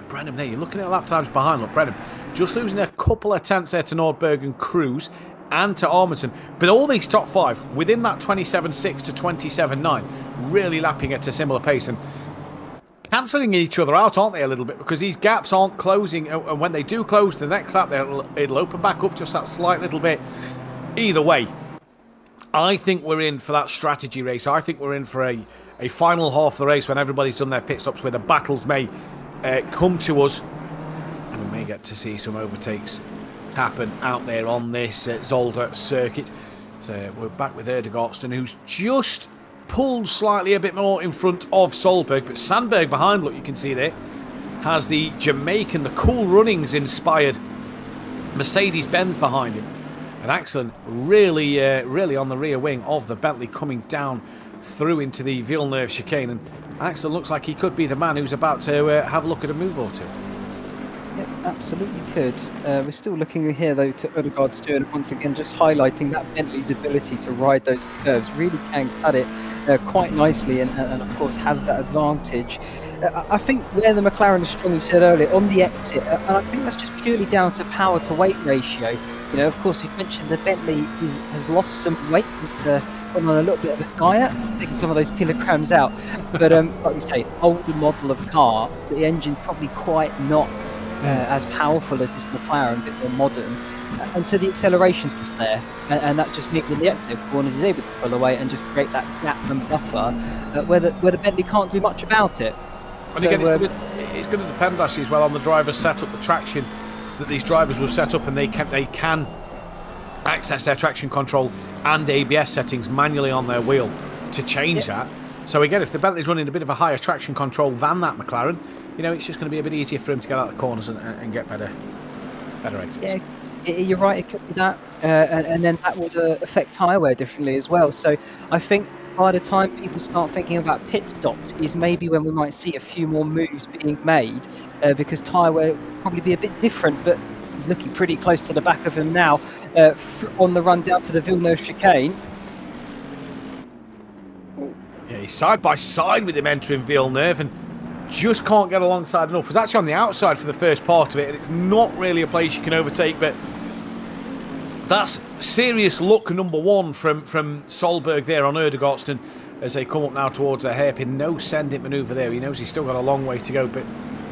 Brenham there, you're looking at lap times behind. Look, Brenham just losing a couple of tenths there to Nordberg and Cruz and to Armington. But all these top five, within that 27.6 to 27.9, really lapping at a similar pace. And cancelling each other out, aren't they, a little bit? Because these gaps aren't closing, and when they do close the next lap, it'll open back up just that slight little bit. Either way, I think we're in for that strategy race. I think we're in for a final half of the race when everybody's done their pit stops, where the battles may come to us, and we may get to see some overtakes happen out there on this Zolder circuit. So we're back with Erdegaardsten, who's just pulled slightly a bit more in front of Solberg, but Sandberg behind, look, you can see there, has the Jamaican, the Cool Runnings inspired Mercedes-Benz behind him. And Axel really on the rear wing of the Bentley, coming down through into the Villeneuve chicane. And Axel looks like he could be the man who's about to have a look at a move or two. Yep, absolutely could. We're still looking here, though, to Odegaard's Stewart, once again, just highlighting that Bentley's ability to ride those curves. Really can cut it quite nicely, and of course has that advantage. I think where the McLaren is strong, you said earlier, on the exit, and I think that's just purely down to power to weight ratio. You know, of course, we've mentioned that Bentley has lost some weight. He's gone on a little bit of a diet, taking some of those kilograms out. But like we say, older model of car, the engine's probably quite not as powerful as this McLaren, a bit more modern. And so the acceleration's just there. And that just means in the exit corners he's able to pull away and just create that gap and buffer where the Bentley can't do much about it. And so, again, it's going to depend actually as well on the driver's setup, the traction that these drivers will set up, and they can access their traction control and ABS settings manually on their wheel to change that. So again, if the Bentley's running a bit of a higher traction control than that McLaren, you know, it's just going to be a bit easier for him to get out of the corners and get better exits. Yeah, you're right, it could be that. And then that would affect tyre wear differently as well. So I think by the time people start thinking about pit stops is maybe when we might see a few more moves being made, because tyre wear will probably be a bit different. But he's looking pretty close to the back of him now on the run down to the Villeneuve chicane. Yeah, he's side by side with him entering Villeneuve and just can't get alongside enough. Was actually on the outside for the first part of it, and it's not really a place you can overtake, but that's serious luck number one from Solberg there on Erdegaardsten as they come up now towards their hairpin. No send-it manoeuvre there. He knows he's still got a long way to go, but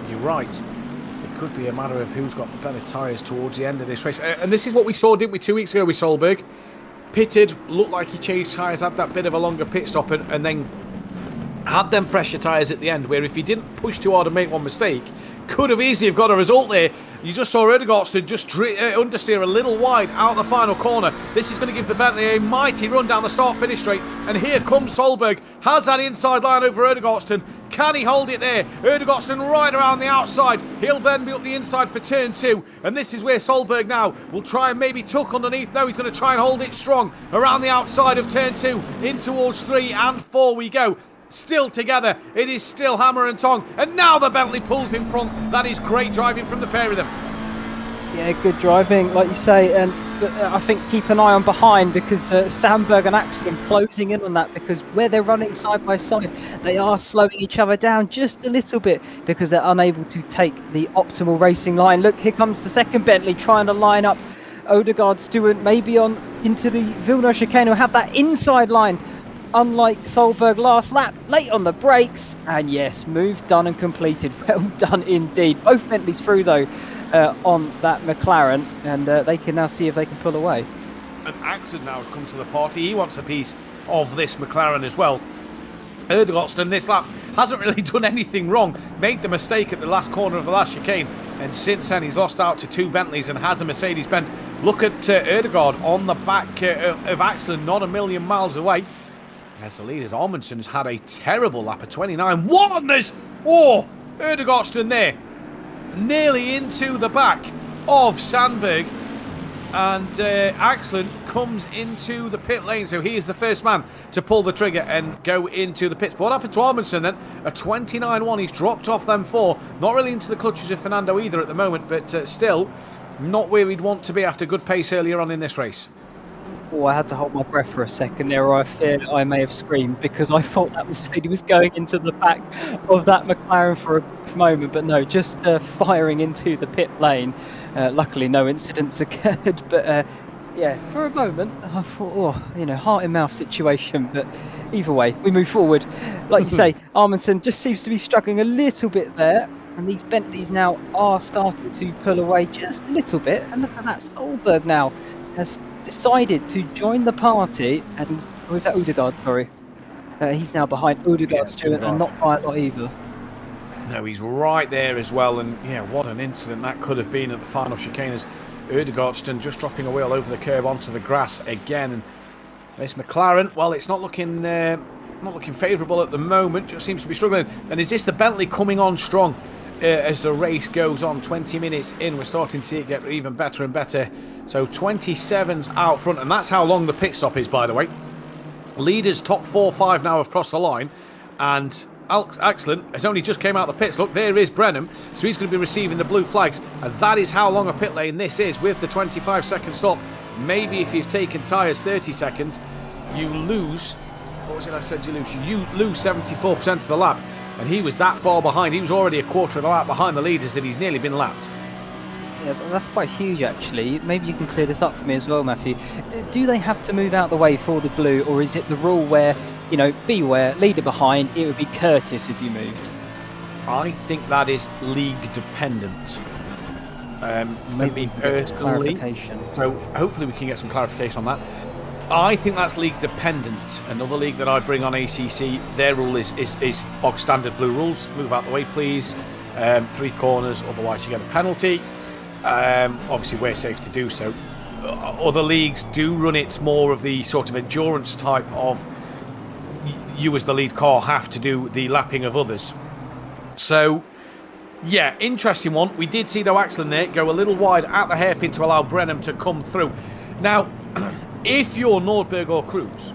you're right. It could be a matter of who's got the better tyres towards the end of this race. And this is what we saw, didn't we, 2 weeks ago with Solberg? Pitted, looked like he changed tyres, had that bit of a longer pit stop, and then had them pressure tyres at the end, where if he didn't push too hard and make one mistake, could have easily have got a result there. You just saw Erdegaardsten just understeer a little wide out the final corner. This is going to give the Bentley a mighty run down the start-finish straight. And here comes Solberg. Has that inside line over Erdegaardsten. Can he hold it there? Erdegaardsten right around the outside. He'll then be up the inside for turn 2. And this is where Solberg now will try and maybe tuck underneath. No, he's going to try and hold it strong around the outside of turn 2. In towards 3 and 4 we go. Still together, it is still hammer and tong, and now the Bentley pulls in front. That is great driving from the pair of them. Yeah, good driving, like you say, and I think keep an eye on behind, because Sandberg and Axel closing in on that, because where they're running side by side, they are slowing each other down just a little bit because they're unable to take the optimal racing line. Look, here comes the second Bentley trying to line up Odegaard's Stewart, maybe on into the Villeneuve chicane, who have that inside line. Unlike Solberg last lap, late on the brakes, and yes, move done and completed. Well done indeed. Both Bentleys through though on that McLaren, and they can now see if they can pull away. And Axel now has come to the party. He wants a piece of this McLaren as well. Erdogan this lap hasn't really done anything wrong. Made the mistake at the last corner of the last chicane, and since then he's lost out to 2 Bentleys and has a Mercedes-Benz. Look at Erdogan on the back of Axel, not a million miles away. As the leaders, Amundsen's had a terrible lap of 29.1. Oh, Erdogan there, nearly into the back of Sandberg. And Axel comes into the pit lane, so he is the first man to pull the trigger and go into the pits. But what happened to Amundsen then? A 29.1, he's dropped off them 4. Not really into the clutches of Fernando either at the moment, but still not where we'd want to be after good pace earlier on in this race. Oh, I had to hold my breath for a second there, or I feared I may have screamed, because I thought that Mercedes was going into the back of that McLaren for a brief moment, but no, just firing into the pit lane. Luckily, no incidents occurred, but yeah, for a moment, I thought, oh, you know, heart in mouth situation. But either way, we move forward. Like you say, Amundsen just seems to be struggling a little bit there, and these Bentleys now are starting to pull away just a little bit. And look at that, Zolder now has decided to join the party, and or is that Odegaard? Sorry, he's now behind Odegaard, Stuart, and not by a lot either. No, he's right there as well, and yeah, what an incident that could have been at the final chicane as Erdogan just dropping a wheel over the curb onto the grass again. And this McLaren, well, it's not looking favourable at the moment, just seems to be struggling. And is this the Bentley coming on strong as the race goes on? 20 minutes in, we're starting to see it get even better and better. So 27's out front, and that's how long the pit stop is, by the way. Leaders top 4-5 now have crossed the line, and Axel has only just came out of the pits. Look, there is Brenham, so he's going to be receiving the blue flags, and that is how long a pit lane this is with the 25-second stop. Maybe if you've taken tyres 30 seconds, you lose, what was it I said you lose? You lose 74% of the lap, and he was that far behind. He was already a quarter of the lap behind the leaders that he's nearly been lapped. Yeah, that's quite huge actually. Maybe you can clear this up for me as well, Matthew. Do they have to move out the way for the blue, or is it the rule where, you know, beware, leader behind, it would be courteous if you moved? I think that is league dependent. For me personally, so hopefully we can get some clarification on that. I think that's league dependent. Another league that I bring on ACC, their rule is bog standard blue rules. Move out the way, please. 3 corners, otherwise you get a penalty. Obviously we're safe to do so. Other leagues do run it more of the sort of endurance type of you as the lead car have to do the lapping of others. So yeah, interesting one. We did see though Axel there go a little wide at the hairpin to allow Brenham to come through. Now if you're Nordberg or Cruz,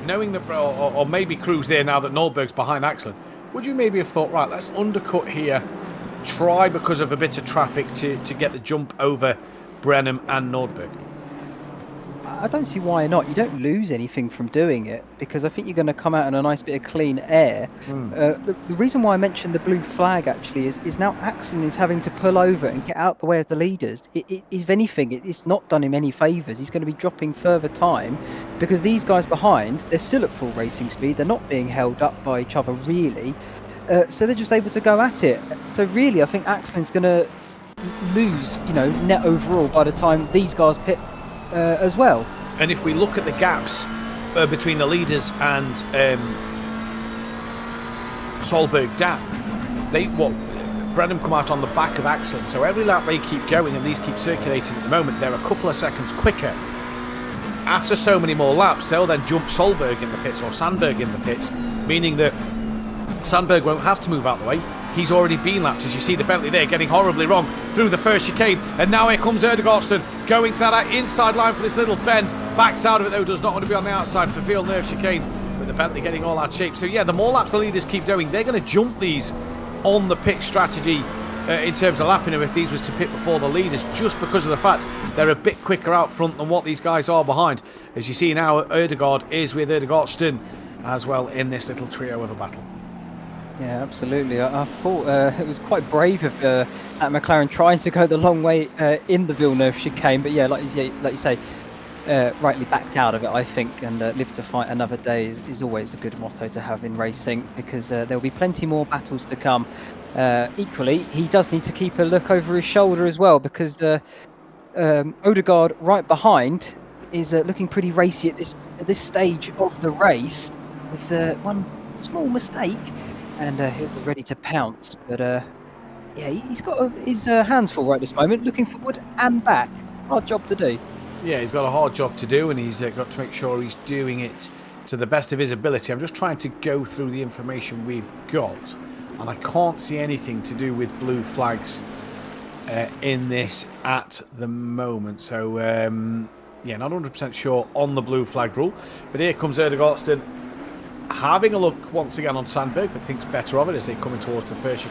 knowing that, or maybe Cruz there now that Nordberg's behind Axel, would you maybe have thought, right, let's undercut here, try because of a bit of traffic to get the jump over Brenham and Nordberg? I don't see why not. You don't lose anything from doing it, because I think you're going to come out in a nice bit of clean air. The reason why I mentioned the blue flag actually is now Axel is having to pull over and get out the way of the leaders. If anything, it's not done him any favours. He's going to be dropping further time, because these guys behind, they're still at full racing speed. They're not being held up by each other really. So they're just able to go at it. So really, I think Axel's going to lose, you know, net overall by the time these guys pit as well. And if we look at the gaps between the leaders and Solberg down, Brenham come out on the back of Axel. So every lap they keep going and these keep circulating at the moment, they're a couple of seconds quicker. After so many more laps, they'll then jump Solberg in the pits or Sandberg in the pits, meaning that Sandberg won't have to move out the way. He's already been lapped, as you see the Bentley there getting horribly wrong through the first chicane. And now here comes Erdogan going to that inside line for this little bend. Backs out of it though, does not want to be on the outside for Villeneuve chicane. With the Bentley getting all out of shape. So yeah, the more laps the leaders keep doing, they're going to jump these on the pit strategy in terms of lapping them if these was to pit before the leaders, just because of the fact they're a bit quicker out front than what these guys are behind. As you see now, Erdogan is with Erdogan as well in this little trio of a battle. Yeah, absolutely. I thought it was quite brave of at McLaren trying to go the long way in the Villeneuve chicane, but yeah, like you say, rightly backed out of it, I think, and live to fight another day is always a good motto to have in racing, because there will be plenty more battles to come. Equally, he does need to keep a look over his shoulder as well, because Odegaard right behind is looking pretty racy at this stage of the race, with small mistake, and he'll be ready to pounce. But yeah, he's got his hands full right this moment, looking forward and back. Hard job to do. Yeah, he's got a hard job to do, and he's got to make sure he's doing it to the best of his ability. I'm just trying to go through the information we've got, and I can't see anything to do with blue flags in this at the moment. So, yeah, not 100% sure on the blue flag rule. But here comes Erdegaardsten having a look once again on Sandberg, but thinks better of it as they come in towards the first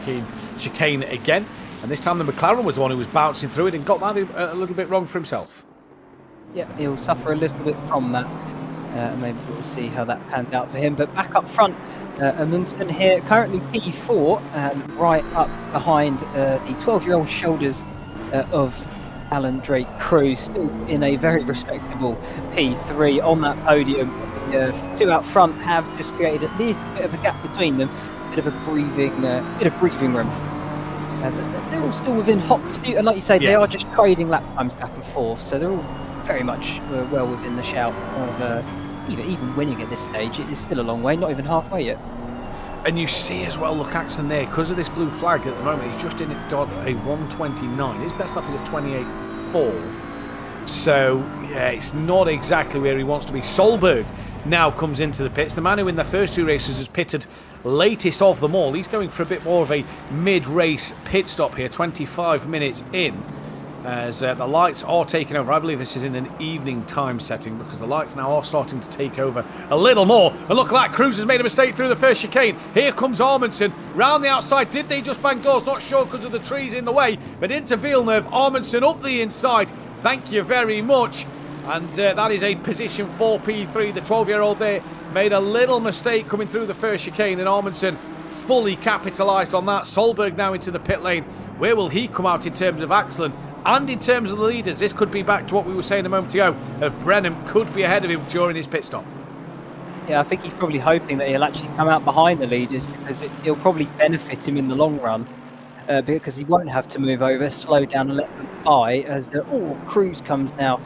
chicane again. And this time the McLaren was the one who was bouncing through it and got that a little bit wrong for himself. Yeah, he'll suffer a little bit from that. Maybe we'll see how that pans out for him. But back up front, Amundsen here, currently P4, and right up behind the 12-year-old shoulders of Alan Drake Cruz, still in a very respectable P3 on that podium. The two out front have just created a little bit of a gap between them, a bit of breathing room. They're all still within hot pursuit, and like you say, they are just trading lap times back and forth, so they're all very much well within the shout of even winning at this stage. It is still a long way, not even halfway yet. And you see as well, look, Axton there, because of this blue flag at the moment, he's just in at a 1:29. His best lap is a 28.4. So, yeah, it's not exactly where he wants to be. Solberg now comes into the pits. The man who in the first two races has pitted latest of them all. He's going for a bit more of a mid-race pit stop here, 25 minutes in. As the lights are taking over. I believe this is in an evening time setting because the lights now are starting to take over a little more. And look at that, Cruz has made a mistake through the first chicane. Here comes Amundsen round the outside. Did they just bang doors? Not sure because of the trees in the way. But into Villeneuve, Amundsen up the inside. Thank you very much. And that is a position for P3. The 12-year-old there made a little mistake coming through the first chicane, and Amundsen fully capitalised on that. Solberg now into the pit lane. Where will he come out in terms of Axelin? And in terms of the leaders, this could be back to what we were saying a moment ago, of Brennan could be ahead of him during his pit stop. Yeah, I think he's probably hoping that he'll actually come out behind the leaders because it'll probably benefit him in the long run. Because he won't have to move over, slow down and let them by as Cruz comes now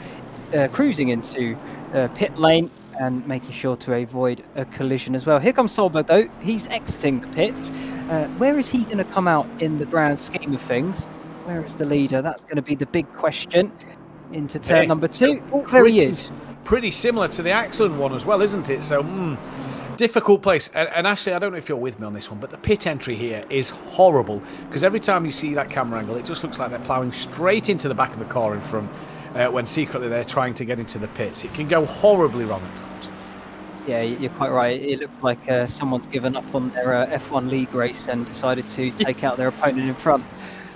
cruising into pit lane and making sure to avoid a collision as well. Here comes Solberg though, he's exiting the pits. Where is he going to come out in the grand scheme of things? Where is the leader? That's going to be the big question into turn number 2. Oh, there he is. Pretty similar to the Axelin one as well, isn't it? So, difficult place. And Ashley, I don't know if you're with me on this one, but the pit entry here is horrible because every time you see that camera angle, it just looks like they're ploughing straight into the back of the car in front when secretly they're trying to get into the pits. It can go horribly wrong at times. Yeah, you're quite right. It looks like someone's given up on their F1 league race and decided to take out their opponent in front.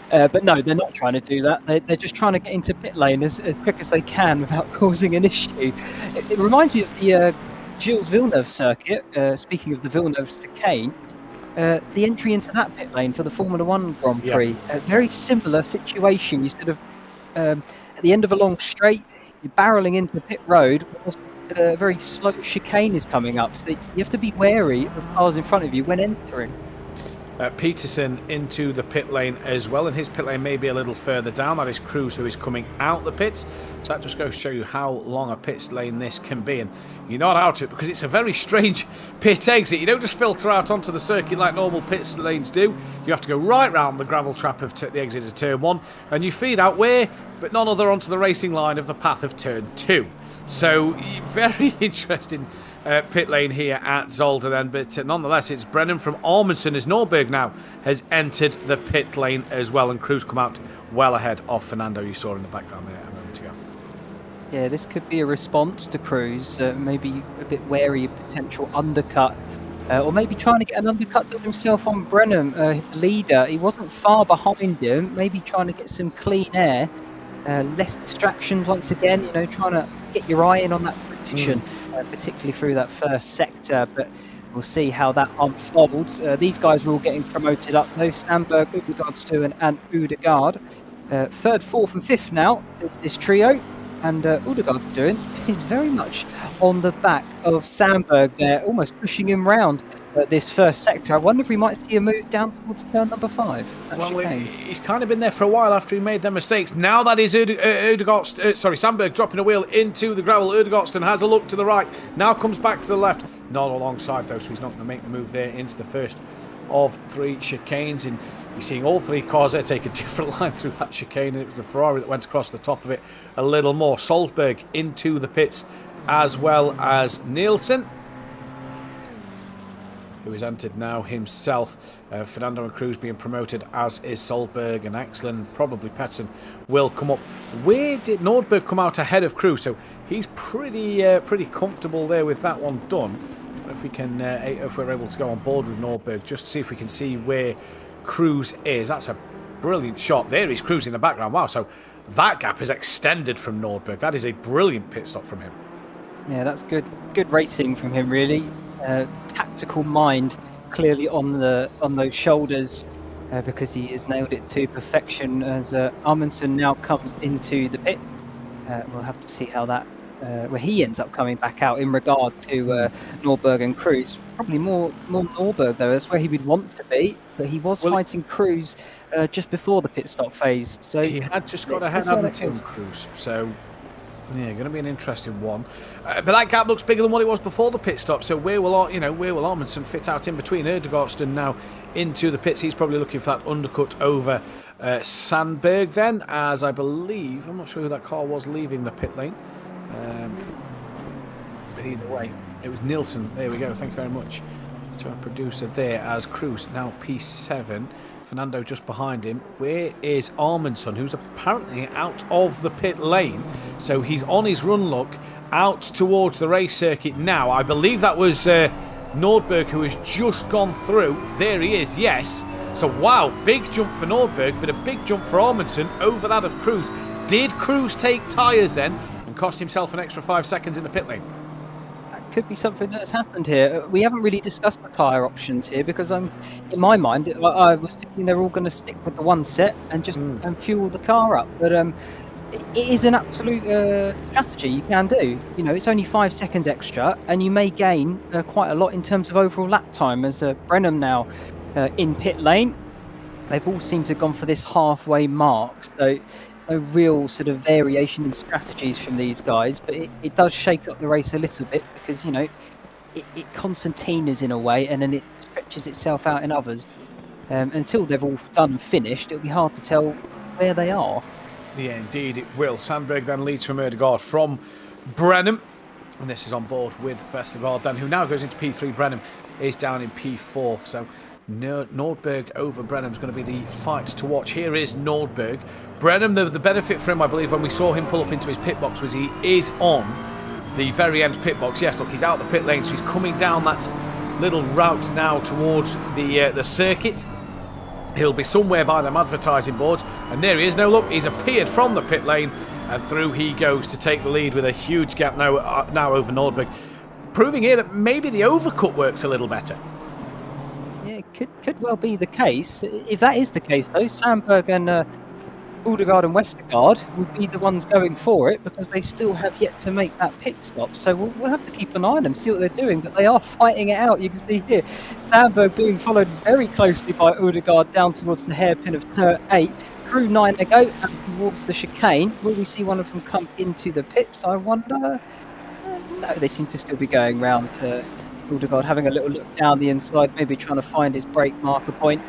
But no, they're not trying to do that. They're just trying to get into pit lane as quick as they can without causing an issue. It reminds me of the Gilles Villeneuve circuit. Speaking of the Villeneuve chicane, the entry into that pit lane for the Formula One Grand Prix. A very similar situation. You sort of at the end of a long straight, you're barreling into pit road. A very slow chicane is coming up, so you have to be wary of cars in front of you when entering. Peterson into the pit lane as well, and his pit lane may be a little further down. That is Cruz who is coming out the pits. So that just goes to show you how long a pit lane this can be, and you're not out of it because it's a very strange pit exit. You don't just filter out onto the circuit like normal pit lanes do. You have to go right round the gravel trap of the exit of turn 1, and you feed out where, but none other onto the racing line of the path of turn 2. So very interesting pit lane here at Zolder then, but nonetheless it's Brennan from Amundsen as Norberg now has entered the pit lane as well, and Cruz come out well ahead of Fernando, you saw in the background there a moment ago. Yeah, this could be a response to Cruz, maybe a bit wary of potential undercut, or maybe trying to get an undercut done himself on Brennan, the leader. He wasn't far behind him, maybe trying to get some clean air. Less distractions once again, trying to get your eye in on that position, particularly through that first sector, but we'll see how that unfolds. These guys are all getting promoted up though, Sandberg, Udegaardstuin and Udegaard. Third, fourth and fifth now, it's this trio, and Udegaardstuin is very much on the back of Sandberg there, almost pushing him round this first sector. I wonder if we might see a move down towards turn number 5. Well, he's kind of been there for a while after he made their mistakes. Now that is Sandberg dropping a wheel into the gravel. Udegaardstuin has a look to the right, now comes back to the left. not alongside though, so he's not going to make the move there into the first of 3 chicanes. And you're seeing all 3 cars there take a different line through that chicane, and it was the Ferrari that went across the top of it a little more. Salzberg into the pits, as well as Nielsen, who is entered now himself. Fernando and Cruz being promoted, as is Solberg and Axel, probably Petson will come up. Where did Nordberg come out ahead of Cruz? So he's pretty comfortable there with that one done. If we can, if we're able to go on board with Nordberg, just to see if we can see where Cruz is. That's a brilliant shot. There is Cruz in the background. Wow, so that gap is extended from Nordberg. That is a brilliant pit stop from him. Yeah, that's good racing from him, really. Tactical mind clearly on those shoulders, because he has nailed it to perfection. As Amundsen now comes into the pits, we'll have to see how that where he ends up coming back out in regard to Norberg and Cruz. Probably more Norberg though. That's where he would want to be, but he was fighting Cruz just before the pit stop phase. So he had just got ahead of Amundsen Cruz. So yeah, going to be an interesting one. But that gap looks bigger than what it was before the pit stop. So where will Amundsen fit out in between? Erdegårdsten now into the pits. He's probably looking for that undercut over Sandberg then, as I believe, I'm not sure who that car was leaving the pit lane. But either way, it was Nielsen. There we go. Thank you very much to our producer there, as Cruz now P7. Fernando just behind him. Where is Amundsen, who's apparently out of the pit lane? So he's on his run look out towards the race circuit now. I believe that was Nordberg who has just gone through. There he is, yes. So wow, big jump for Nordberg, but a big jump for Amundsen over that of Cruz. Did Cruz take tyres then and cost himself an extra 5 seconds in the pit lane? Could be something that's happened here. We haven't really discussed the tyre options here, because in my mind I was thinking they're all going to stick with the one set and just and fuel the car up, but it is an absolute strategy you can do. You know, it's only 5 seconds extra and you may gain quite a lot in terms of overall lap time. As Brenham now in pit lane, they've all seemed to have gone for this halfway mark, so no real sort of variation in strategies from these guys, but it does shake up the race a little bit, because, you know, it concertinas in a way, and then it stretches itself out in others. Until they've all done and finished, it'll be hard to tell where they are. Yeah, indeed it will. Sandberg then leads from Erdegård from Brenham, and this is on board with Vestergaard then, who now goes into P3. Brenham is down in P4, so Nordberg over Brenham is going to be the fight to watch. Here is Nordberg. Brenham, the benefit for him, I believe, when we saw him pull up into his pit box, was he is on the very end pit box. Yes, look, he's out the pit lane, so he's coming down that little route now towards the circuit. He'll be somewhere by them advertising boards, and there he is. Now look, he's appeared from the pit lane, and through he goes to take the lead with a huge gap now over Nordberg, proving here that maybe the overcut works a little better. Yeah, it could well be the case. If that is the case, though, Sandberg and Aldegaard and Westergaard would be the ones going for it, because they still have yet to make that pit stop. So we'll have to keep an eye on them, see what they're doing. But they are fighting it out. You can see here, Sandberg being followed very closely by Aldegaard down towards the hairpin of turn 8. Crew 9 they go towards the chicane. Will we see one of them come into the pits? I wonder. No, they seem to still be going round. Aldegaard having a little look down the inside, maybe trying to find his brake marker point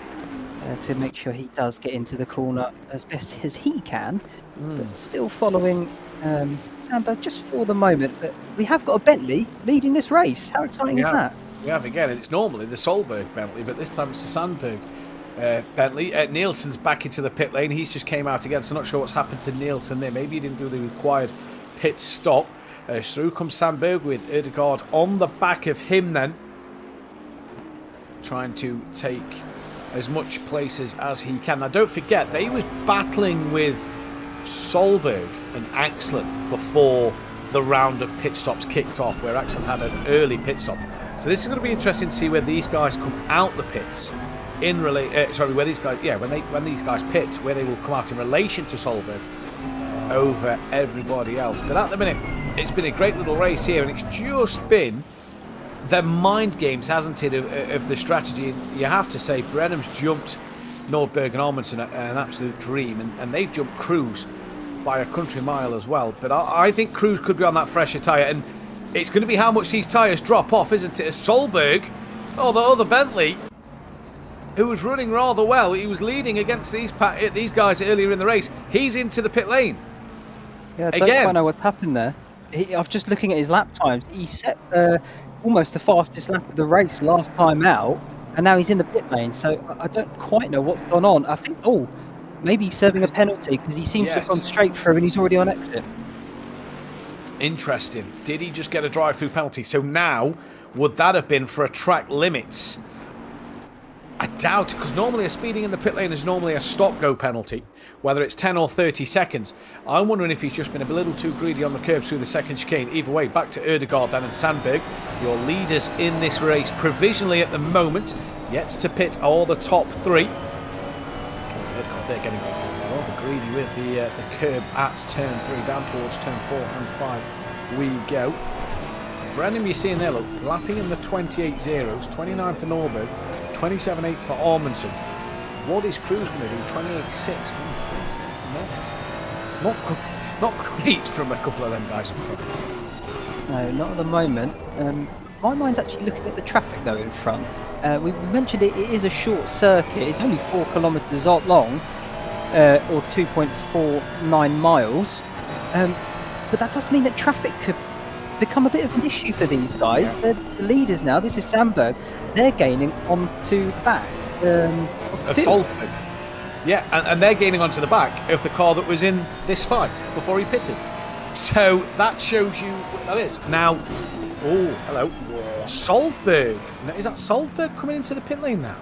to make sure he does get into the corner as best as he can, but still following Sandberg just for the moment. But we have got a Bentley leading this race. How exciting is that? We have again, and it's normally the Solberg Bentley, but this time it's the Sandberg Bentley. Nielsen's back into the pit lane. He's just came out again, so not sure what's happened to Nielsen there. Maybe he didn't do the required pit stop. Through comes Sandberg with Erdegård on the back of him then, trying to take as much places as he can. Now don't forget, they was battling with Solberg and Axel before the round of pit stops kicked off, where Axel had an early pit stop. So this is going to be interesting to see where these guys come out the pits in where these guys, when these guys pit, where they will come out in relation to Solberg over everybody else. But at the minute, it's been a great little race here, and it's just been the mind games, hasn't it, of the strategy. You have to say, Brenham's jumped Nordberg and Amundsen an absolute dream, and they've jumped Cruz by a country mile as well. But I think Cruz could be on that fresher tyre, and It's going to be how much these tyres drop off, isn't it? As Solberg, the other Bentley, who was running rather well, he was leading against these guys earlier in the race. He's into the pit lane. Yeah, I don't quite know what's happened there. I'm just looking at his lap times. He set almost the fastest lap of the race last time out, and now he's in the pit lane. So I don't quite know what's gone on. I think, maybe he's serving a penalty because he seems to have gone straight through and he's already on exit. Interesting. Did he just get a drive-through penalty? So now, would that have been for a track limits? I doubt it, because normally a speeding in the pit lane is normally a stop-go penalty, whether it's 10 or 30 seconds. I'm wondering if he's just been a little too greedy on the curbs through the second chicane. Either way, back to Erdegaard then and Sandberg, your leaders in this race provisionally at the moment. Yet to pit all the top three. Erdegaard there getting rather greedy with the curb at turn 3, down towards turn 4 and 5 we go. Brennan, you're seeing there, look, lapping in the 28 zeros, 29 for Norberg, 27.8 for Amundsen. What is Cruz going to do? 28.6. Not great from a couple of them guys in front. No, not at the moment. My mind's actually looking at the traffic though in front. We mentioned it is a short circuit. It's only 4 kilometres long, or 2.49 miles. But that does mean that traffic could become a bit of an issue for these guys. They're the leaders now. This is Sandberg. They're gaining onto the back of Solberg. Yeah, and they're gaining onto the back of the car that was in this fight before he pitted. So that shows you what that is. Now, hello. Solberg. Is that Solberg coming into the pit lane now?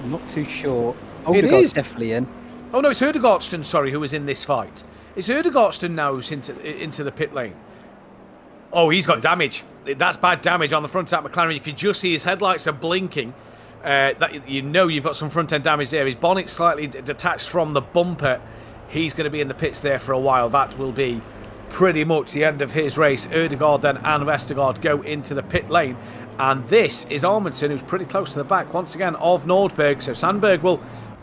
I'm not too sure. It is definitely in. Oh no, it's Erdegaardston, sorry, who was in this fight. It's Erdegaardston now who's into the pit lane. Oh, he's got damage. That's bad damage on the front of that McLaren. You can just see his headlights are blinking. That you've got some front end damage there. His bonnet's slightly detached from the bumper. He's going to be in the pits there for a while. That will be pretty much the end of his race. Erdegaard then and Vestergaard go into the pit lane. And this is Amundsen, who's pretty close to the back once again of Nordberg. So Sandberg will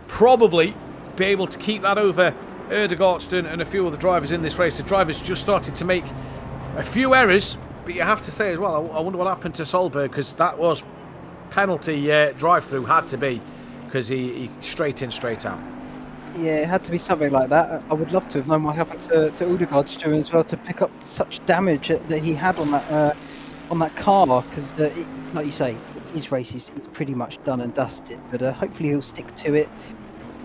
probably be able to keep that over Erdegaardston and a few of the drivers in this race. The drivers just started to make a few errors, but you have to say as well, I wonder what happened to Solberg, because that was penalty drive-through, had to be, because he straight in, straight out. Yeah, it had to be something like that. I would love to have known what happened to Erdegaardstuen as well, to pick up such damage that he had on that car, because like you say, his race is pretty much done and dusted, but hopefully he'll stick to it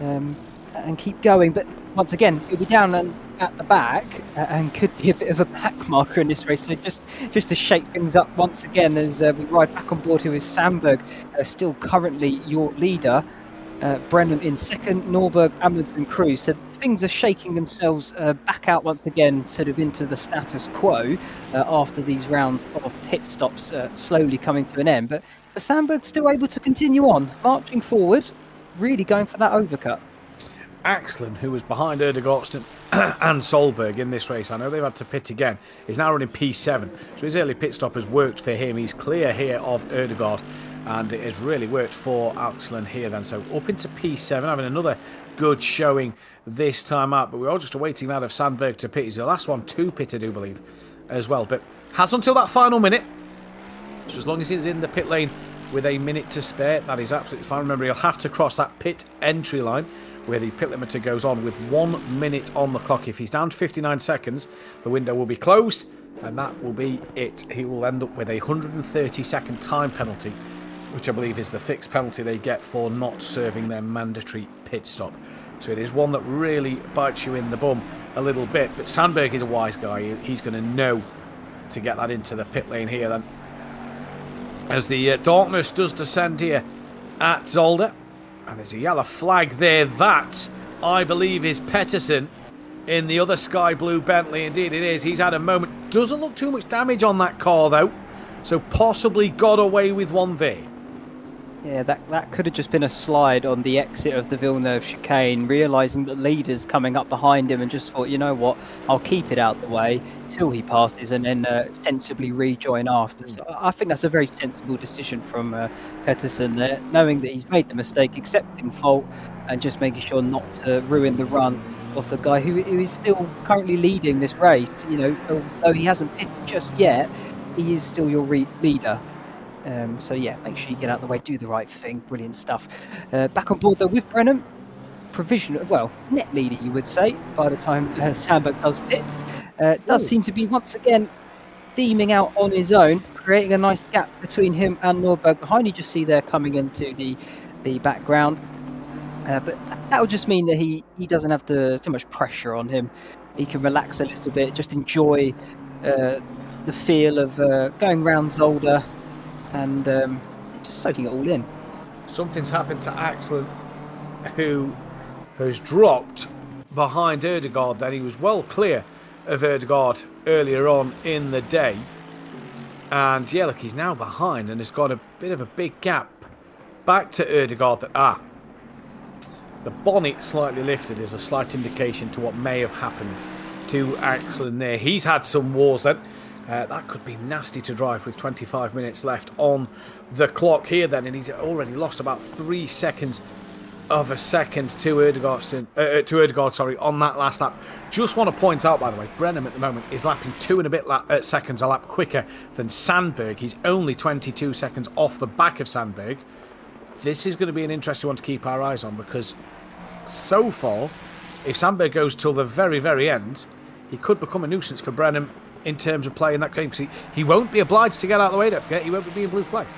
and keep going. But once again, he'll be down and at the back and could be a bit of a back marker in this race. So just to shake things up once again as we ride back on board here with Sandberg, still currently your leader. Brennan in second, Norberg, Amundsen, Cruz. So things are shaking themselves back out once again, sort of into the status quo after these rounds of pit stops slowly coming to an end. But Sandberg's still able to continue on, marching forward, really going for that overcut. Axlin, who was behind Erdegaardston and Solberg in this race, I know they've had to pit again, is now running P7. So his early pit stop has worked for him. He's clear here of Erdegaard, and it has really worked for Axlin here then. So up into P7, having another good showing this time out. But we're all just awaiting that of Sandberg to pit. He's the last one to pit, I do believe, as well. But has until that final minute. So as long as he's in the pit lane with a minute to spare, that is absolutely fine. Remember, he'll have to cross that pit entry line where the pit limiter goes on with 1 minute on the clock. If he's down to 59 seconds, the window will be closed, and that will be it. He will end up with a 130-second time penalty, which I believe is the fixed penalty they get for not serving their mandatory pit stop. So it is one that really bites you in the bum a little bit. But Sandberg is a wise guy. He's going to know to get that into the pit lane here then. As the darkness does descend here at Zolder. And there's a yellow flag there. That, I believe, is Pettersson in the other sky blue Bentley. Indeed it is. He's had a moment. Doesn't look too much damage on that car, though. So possibly got away with one there. Yeah, that could have just been a slide on the exit of the Villeneuve chicane, realising that leader's coming up behind him and just thought, you know what, I'll keep it out the way till he passes and then sensibly rejoin after. So I think that's a very sensible decision from Pettersson there, knowing that he's made the mistake, accepting fault and just making sure not to ruin the run of the guy who is still currently leading this race. You know, although he hasn't pitted just yet, he is still your leader. So yeah, make sure you get out of the way, do the right thing. Brilliant stuff. Back on board though with Brennan. Provisional, well, net leader, you would say, by the time Sandberg does pit. Does seem to be once again deeming out on his own, creating a nice gap between him and Norberg behind. You just see there coming into the background. But that would just mean that he doesn't have so much pressure on him. He can relax a little bit, just enjoy the feel of going round Zolder and just soaking it all in. Something's happened to Axel, who has dropped behind Erdegaard. Then he was well clear of Erdegaard earlier on in the day. And yeah, look, he's now behind and has got a bit of a big gap back to Erdegaard. The bonnet slightly lifted is a slight indication to what may have happened to Axel in there. He's had some wars then. That could be nasty to drive with 25 minutes left on the clock here then. And he's already lost about 3 seconds of a second to Erdegaard, on that last lap. Just want to point out, by the way, Brenham at the moment is lapping 2 and a bit seconds a lap quicker than Sandberg. He's only 22 seconds off the back of Sandberg. This is going to be an interesting one to keep our eyes on, because so far, if Sandberg goes till the very, very end, he could become a nuisance for Brenham in terms of playing that game, because he won't be obliged to get out of the way, don't forget, he won't be being blue flagged.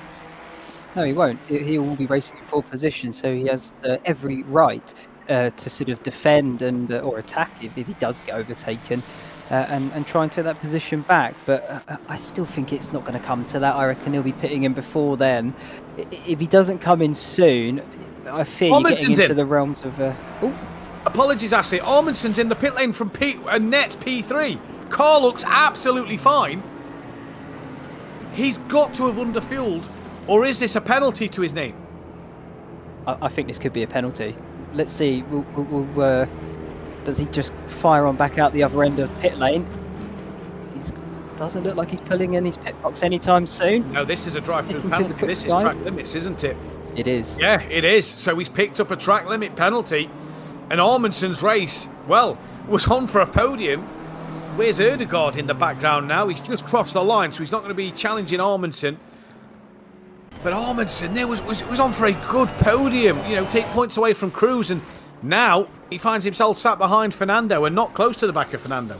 No, he won't. He will be racing in 4th position, so he has every right to sort of defend and or attack if he does get overtaken, and try and take that position back. But I still think it's not going to come to that. I reckon he'll be pitting in before then. If he doesn't come in soon, I fear you're getting into the realms of... Apologies, Ashley. Armidson's in the pit lane from net P3. Car looks absolutely fine. He's got to have underfueled. Or is this a penalty to his name? I think this could be a penalty. Let's see. Does he just fire on back out the other end of pit lane? Doesn't look like he's pulling in his pit box anytime soon. No, this is a drive-through penalty. This is track limits, isn't it? It is. Yeah, it is. So he's picked up a track limit penalty. And Armidson's race, well, was on for a podium. Where's Erdegaard in the background now? He's just crossed the line, so he's not going to be challenging Armidson. But Armidson there was on for a good podium, you know, take points away from Cruz, and now he finds himself sat behind Fernando and not close to the back of Fernando.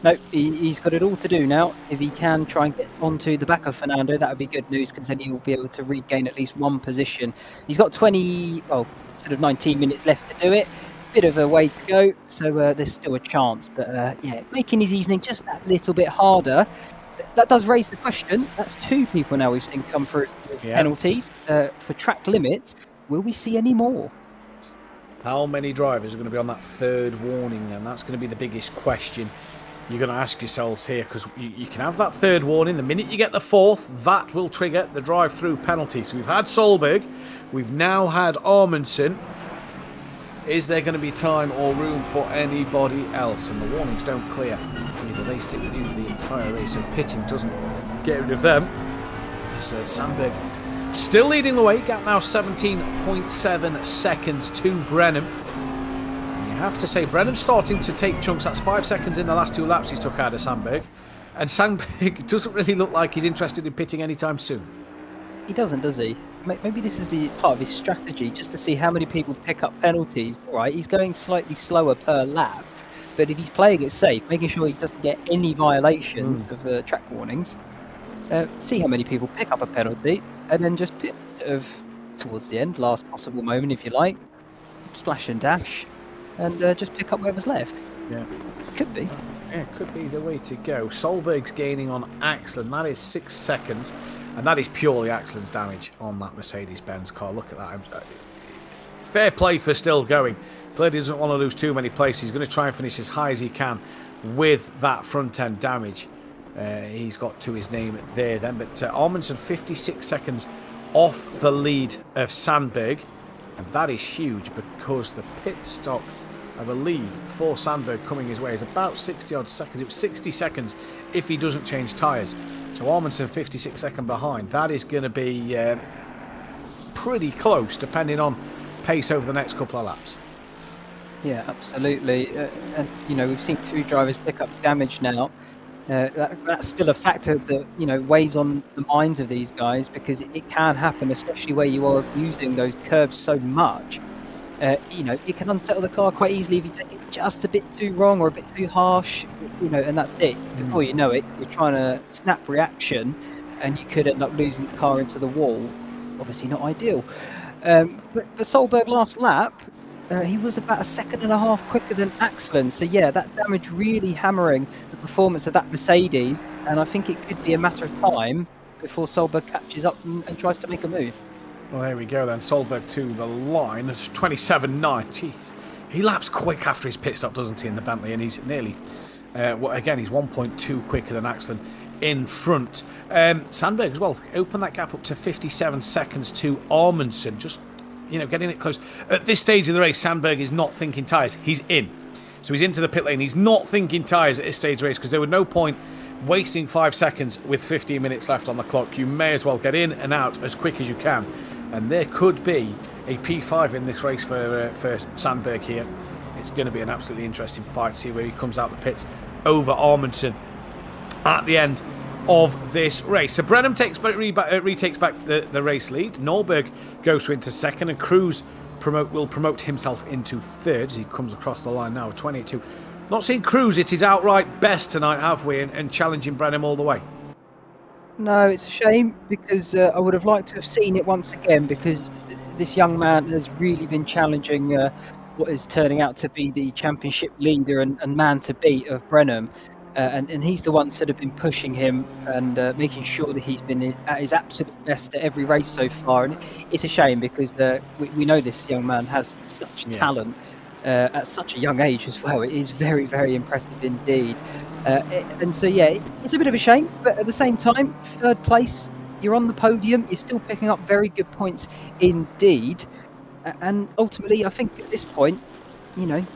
No, he's got it all to do now. If he can try and get onto the back of Fernando, that would be good news, because then he will be able to regain at least one position. He's got 19 minutes left to do it. Bit of a way to go, so there's still a chance. But yeah, making his evening just that little bit harder. That does raise the question. That's 2 people now we've seen come through with penalties for track limits. Will we see any more? How many drivers are going to be on that 3rd warning? And that's going to be the biggest question you're going to ask yourselves here, because you can have that 3rd warning. The minute you get the 4th, that will trigger the drive-through penalty. So we've had Solberg. We've now had Armidson. Is there going to be time or room for anybody else? And the warnings don't clear. They stick with you for the entire race, so pitting doesn't get rid of them. So Sandberg still leading the way, gap now 17.7 seconds to Brenham. And you have to say, Brenham's starting to take chunks. That's 5 seconds in the last 2 laps he's took out of Sandberg. And Sandberg doesn't really look like he's interested in pitting anytime soon. He doesn't, does he? Maybe this is the part of his strategy, just to see how many people pick up penalties. All right, he's going slightly slower per lap. But if he's playing it safe, making sure he doesn't get any violations of track warnings, see how many people pick up a penalty, and then just pit sort of towards the end, last possible moment if you like, splash and dash, and just pick up whatever's left. Yeah. Could be. Yeah, could be the way to go. Solberg's gaining on Axel, that is 6 seconds, and that is purely Axel's damage on that Mercedes-Benz car. Look at that. Fair play for still going. Clearly doesn't want to lose too many places. He's going to try and finish as high as he can with that front end damage. He's got to his name there then. But Armidson 56 seconds off the lead of Sandberg. And that is huge, because the pit stop, I believe, for Sandberg coming his way is about 60 odd seconds. It was 60 seconds if he doesn't change tyres. So Armidson 56 seconds behind. That is going to be pretty close, depending on pace over the next couple of laps. Yeah, absolutely. And we've seen 2 drivers pick up damage now. That's still a factor that weighs on the minds of these guys, because it can happen, especially where you are abusing those curves so much. It can unsettle the car quite easily if you take it just a bit too wrong or a bit too harsh, and that's it. Before you know it, you're trying to snap reaction, and you could end up losing the car into the wall. Obviously not ideal. But Solberg last lap, he was about a second and a half quicker than Axelan. So yeah, that damage really hammering the performance of that Mercedes, and I think it could be a matter of time before Solberg catches up and tries to make a move. Well, there we go then. Solberg to the line. It's 27.9. Jeez. He laps quick after his pit stop, doesn't he, in the Bentley? And he's nearly, again, he's 1.2 quicker than Axelan in front. Sandberg as well, open that gap up to 57 seconds to Amundsen. Just, getting it close. At this stage of the race, Sandberg is not thinking tyres. He's in. So he's into the pit lane. He's not thinking tyres at this stage of the race, because there was no point wasting 5 seconds with 15 minutes left on the clock. You may as well get in and out as quick as you can. And there could be a P5 in this race for Sandberg here. It's going to be an absolutely interesting fight to see where he comes out the pits over Amundsen at the end of this race. So Brenham retakes back the race lead. Norberg goes into second, and Cruz will promote himself into third as he comes across the line now with 22. Not seeing Cruz at his outright best tonight, have we? And challenging Brenham all the way. No, it's a shame, because I would have liked to have seen it once again, because this young man has really been challenging what is turning out to be the championship leader and man to beat of Brenham. And he's the one sort of been pushing him and making sure that he's been at his absolute best at every race so far. And it's a shame, because we know this young man has such talent at such a young age as well. It is very, very impressive indeed. And so, yeah, it's a bit of a shame. But at the same time, third place, you're on the podium. You're still picking up very good points indeed. And ultimately, I think at this point,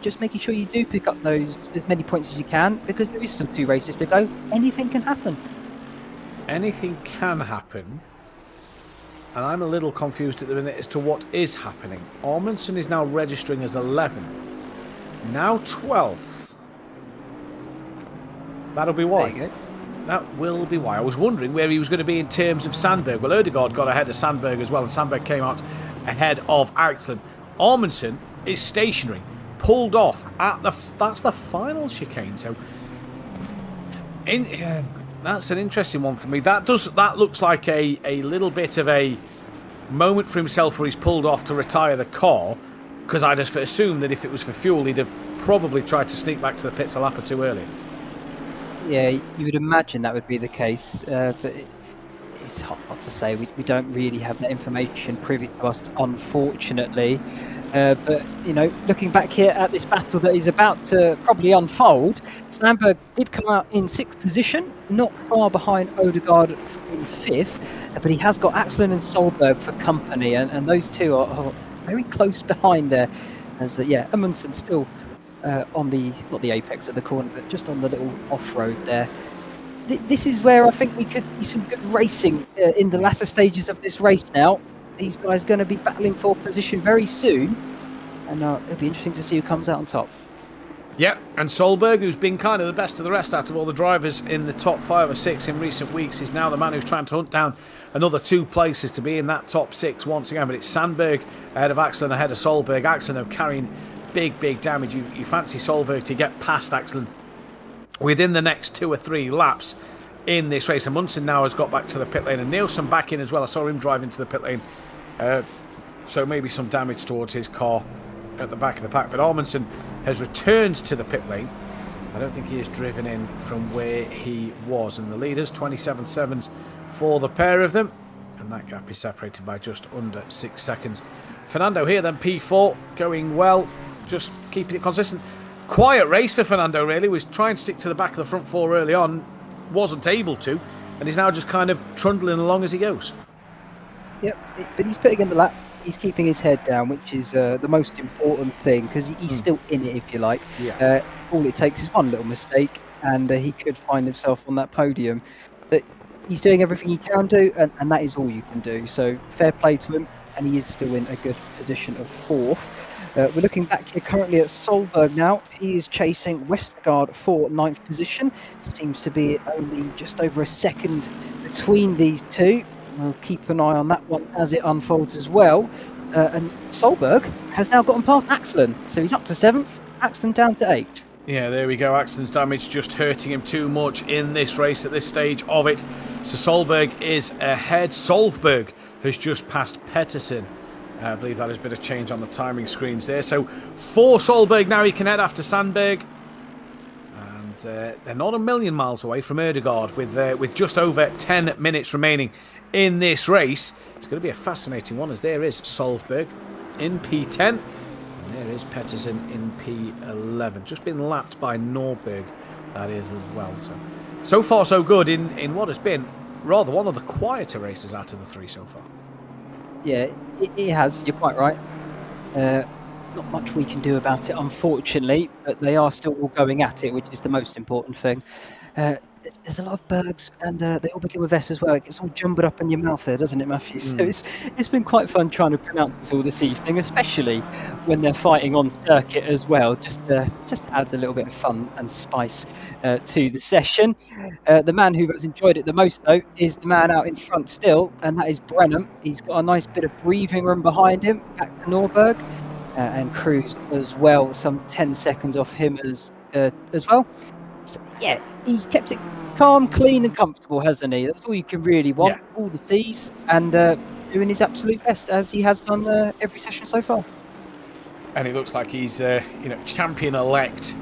just making sure you do pick up as many points as you can, because there is still 2 races to go. Anything can happen. Anything can happen. And I'm a little confused at the minute as to what is happening. Amundsen is now registering as 11th. Now 12th. That'll be why. There you go. That will be why. I was wondering where he was going to be in terms of Sandberg. Well, Ødegaard got ahead of Sandberg as well, and Sandberg came out ahead of Axelan. Amundsen is stationary, pulled off at that's the final chicane. So that's an interesting one for me. That looks like a little bit of a moment for himself where he's pulled off to retire the car, because I'd have assumed that if it was for fuel, he'd have probably tried to sneak back to the pits a lap or two earlier. Yeah, you would imagine that would be the case, but it's hard to say. We don't really have that information privy to us, unfortunately. But looking back here at this battle that is about to probably unfold, Sandberg did come out in 6th position, not far behind Ødegaard in 5th, but he has got Axelan and Solberg for company, and those two are very close behind there. As Amundsen still on not the apex of the corner, but just on the little off-road there. This is where I think we could see some good racing in the latter stages of this race now. These guys are going to be battling for position very soon, and it'll be interesting to see who comes out on top. Yeah, and Solberg, who's been kind of the best of the rest out of all the drivers in the top 5 or 6 in recent weeks, is now the man who's trying to hunt down another 2 places to be in that top 6 once again. But it's Sandberg ahead of Axelan, ahead of Solberg. Axelan, though, carrying big damage. You fancy Solberg to get past Axelan within the next 2 or 3 laps in this race. And Munson now has got back to the pit lane, and Nielsen back in as well. I saw him drive into the pit lane, so maybe some damage towards his car at the back of the pack. But Amundsen has returned to the pit lane. I don't think he is driven in from where he was, and the leaders 27.7s for the pair of them, and that gap is separated by just under 6 seconds. Fernando here then, P4, going well, just keeping it consistent. Quiet race for Fernando, really. Was trying to stick to the back of the front 4 early on, wasn't able to, and he's now just kind of trundling along as he goes. Yep, but he's putting in the lap. He's keeping his head down, which is the most important thing, because he's still in it, if you like. Yeah. All it takes is one little mistake, and he could find himself on that podium. But he's doing everything he can do, and that is all you can do. So fair play to him, and he is still in a good position of 4th. We're looking back here currently at Solberg now. He is chasing Westergaard for 9th position. Seems to be only just over a second between these two. We'll keep an eye on that one as it unfolds as well. And Solberg has now gotten past Axlin, so he's up to 7th, Axlin down to 8th. Yeah, there we go. Axton's damage just hurting him too much in this race at this stage of it. So Solberg is ahead. Solberg has just passed Pettersson. I believe that has been a change on the timing screens there. So for Solberg now, he can head after Sandberg. And they're not a million miles away from Erdegaard with just over 10 minutes remaining in this race. It's going to be a fascinating one, as there is Solberg in P10. And there is Pettersson in P11. Just been lapped by Norberg, that is, as well. So far so good in what has been rather one of the quieter races out of the three so far. Yeah, it has. You're quite right. Not much we can do about it, unfortunately, but they are still all going at it, which is the most important thing. There's a lot of bergs, and they all begin with S as well. It gets all jumbled up in your mouth there, doesn't it, Matthew? So it's been quite fun trying to pronounce this all this evening, especially when they're fighting on circuit as well. Just add a little bit of fun and spice to the session. The man who has enjoyed it the most, though, is the man out in front still, and that is Brenham. He's got a nice bit of breathing room behind him, back to Norberg, and Cruz as well, some 10 seconds off him as well. So, yeah, he's kept it calm, clean and comfortable, hasn't he? That's all you can really want. Yeah. All the C's, and doing his absolute best, as he has done every session so far. And it looks like he's champion-elect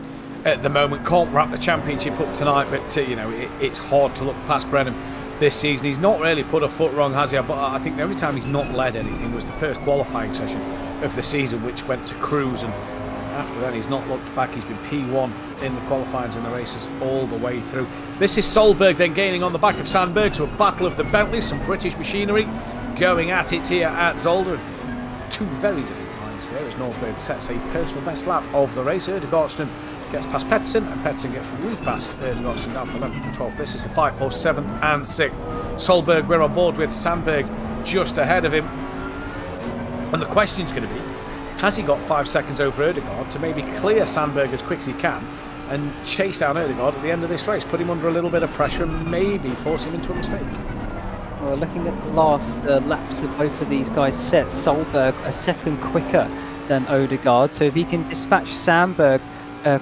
at the moment. Can't wrap the championship up tonight, but it's hard to look past Brenham this season. He's not really put a foot wrong, has he? But I think the only time he's not led anything was the first qualifying session of the season, which went to Cruz, and after that he's not looked back. He's been P1 in the qualifiers and the races all the way through. This is Solberg then gaining on the back of Sandberg, so a battle of the Bentleys, some British machinery going at it here at Zolder. Two very different lines there as Norberg sets a personal best lap of the race. Erdegaardson gets past Pettersson, and Pettersson gets repast Erdegaardson down for 11th and 12th. This is the fight for 7th and 6th. Solberg, we're on board with Sandberg just ahead of him. And the question's going to be, has he got 5 seconds over Erdegaard to maybe clear Sandberg as quick as he can and chase down Erdegaard at the end of this race, put him under a little bit of pressure and maybe force him into a mistake? Well, looking at the last laps of both of these guys set Solberg a second quicker than Erdegaard, so if he can dispatch Sandberg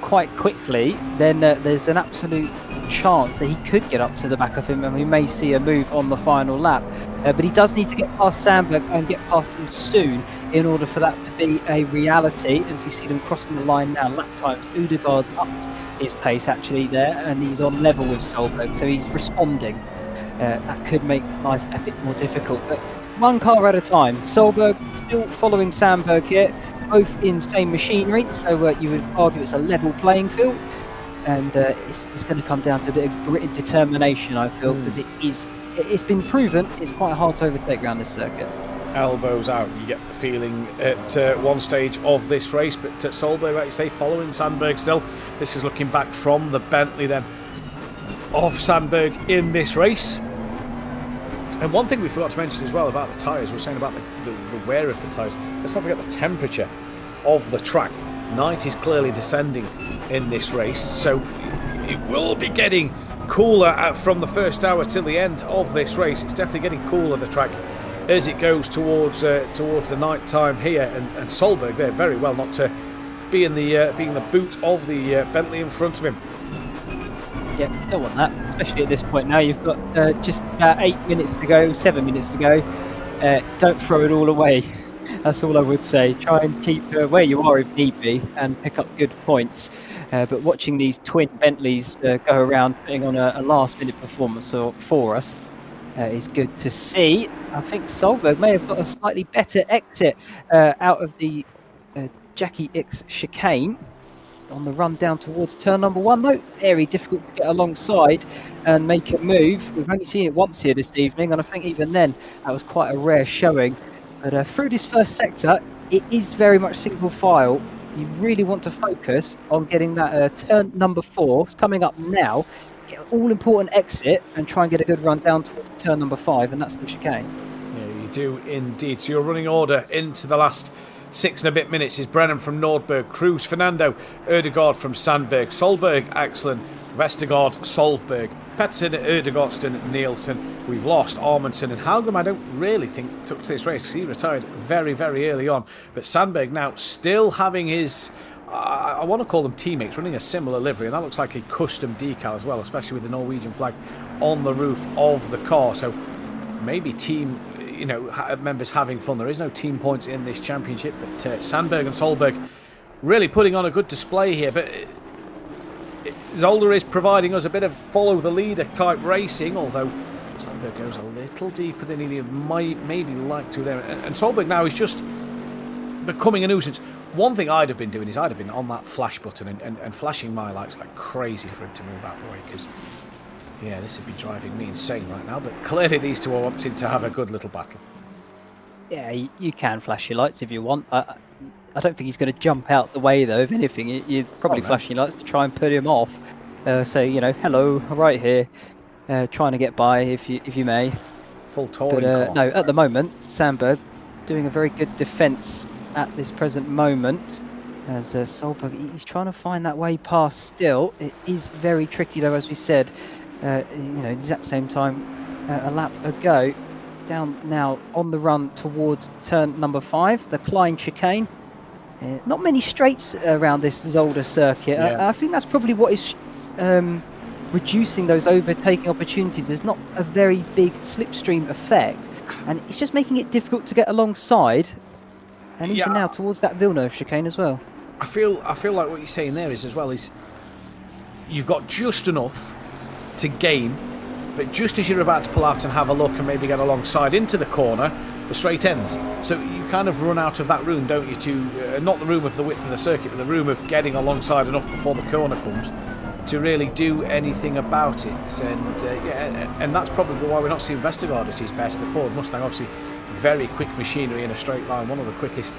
quite quickly, then there's an absolute chance that he could get up to the back of him, and we may see a move on the final lap. But he does need to get past Sandberg and get past him soon in order for that to be a reality. As you see them crossing the line now, lap times, Erdegaard's upped his pace actually there, and he's on level with Solberg, so he's responding. That could make life a bit more difficult, but one car at a time. Solberg still following Sandberg here, both in same machinery, so you would argue it's a level playing field, and it's going to come down to a bit of grit and determination, I feel, because it's been proven it's quite hard to overtake around this circuit. Elbows out, you get the feeling at one stage of this race, but Solberg, like you say, following Sandberg still. This is looking back from the Bentley then of Sandberg in this race. And one thing we forgot to mention as well about the tyres, we're saying about the wear of the tyres. Let's not forget the temperature of the track. Night is clearly descending in this race, so it will be getting cooler from the first hour till the end of this race. It's definitely getting cooler, the track, as it goes towards the night time here. And Solberg there very well not to be in the boot of the Bentley in front of him. Yeah, don't want that, especially at this point now. You've got just about 8 minutes to go, 7 minutes to go. Don't throw it all away. That's all I would say. Try and keep where you are if need be and pick up good points. But watching these twin Bentleys go around putting on a last-minute performance for us is good to see. I think Solberg may have got a slightly better exit out of the Jackie X chicane. On the run down towards turn number 1, though, very difficult to get alongside and make a move. We've only seen it once here this evening, and I think even then that was quite a rare showing. But through this first sector, it is very much single file. You really want to focus on getting that turn number 4. It's coming up now. Get an all-important exit and try and get a good run down towards turn number 5, and that's the chicane. Yeah, you do indeed. So your running order into the last 6 and a bit minutes is Brennan from Nordberg, Cruz, Fernando, Erdegaard from Sandberg, Solberg, Axland, Vestergaard, Solvberg, Petson, Erdegaardsten, Nielsen. We've lost Armandson and Halgam. I don't really think took to this race because he retired very, very early on. But Sandberg now still having his, I want to call them teammates, running a similar livery. And that looks like a custom decal as well, especially with the Norwegian flag on the roof of the car. So maybe team, members having fun. There is no team points in this championship. But Sandberg and Solberg really putting on a good display here. But Zolder is providing us a bit of follow the leader type racing, although Sandberg goes a little deeper than he might maybe like to there. And Solberg now is just becoming a nuisance. One thing I'd have been doing is I'd have been on that flash button and flashing my lights like crazy for him to move out the way, because, yeah, this would be driving me insane right now. But clearly these two are wanting to have a good little battle. Yeah, you can flash your lights if you want. I don't think he's going to jump out the way, though. If anything, you're probably flashing lights to try and put him off. So, hello, right here, trying to get by, if you may. Full touring car. No, at the moment, Sandberg doing a very good defence at this present moment. As Solberg, he's trying to find that way past still. It is very tricky, though, as we said. At the exact same time, a lap ago. Down now on the run towards turn number 5, the Klein chicane. Not many straights around this Zolder circuit. Yeah. I think that's probably what is reducing those overtaking opportunities. There's not a very big slipstream effect, and it's just making it difficult to get alongside. And even now towards that Villeneuve chicane as well. I feel like what you're saying there is you've got just enough to gain, but just as you're about to pull out and have a look and maybe get alongside into the corner, the straight ends. So you kind of run out of that room, don't you, to not the room of the width of the circuit, but the room of getting alongside enough before the corner comes to really do anything about it. And that's probably why we're not seeing Vestergaard at his best. The Ford Mustang, obviously very quick machinery in a straight line, one of the quickest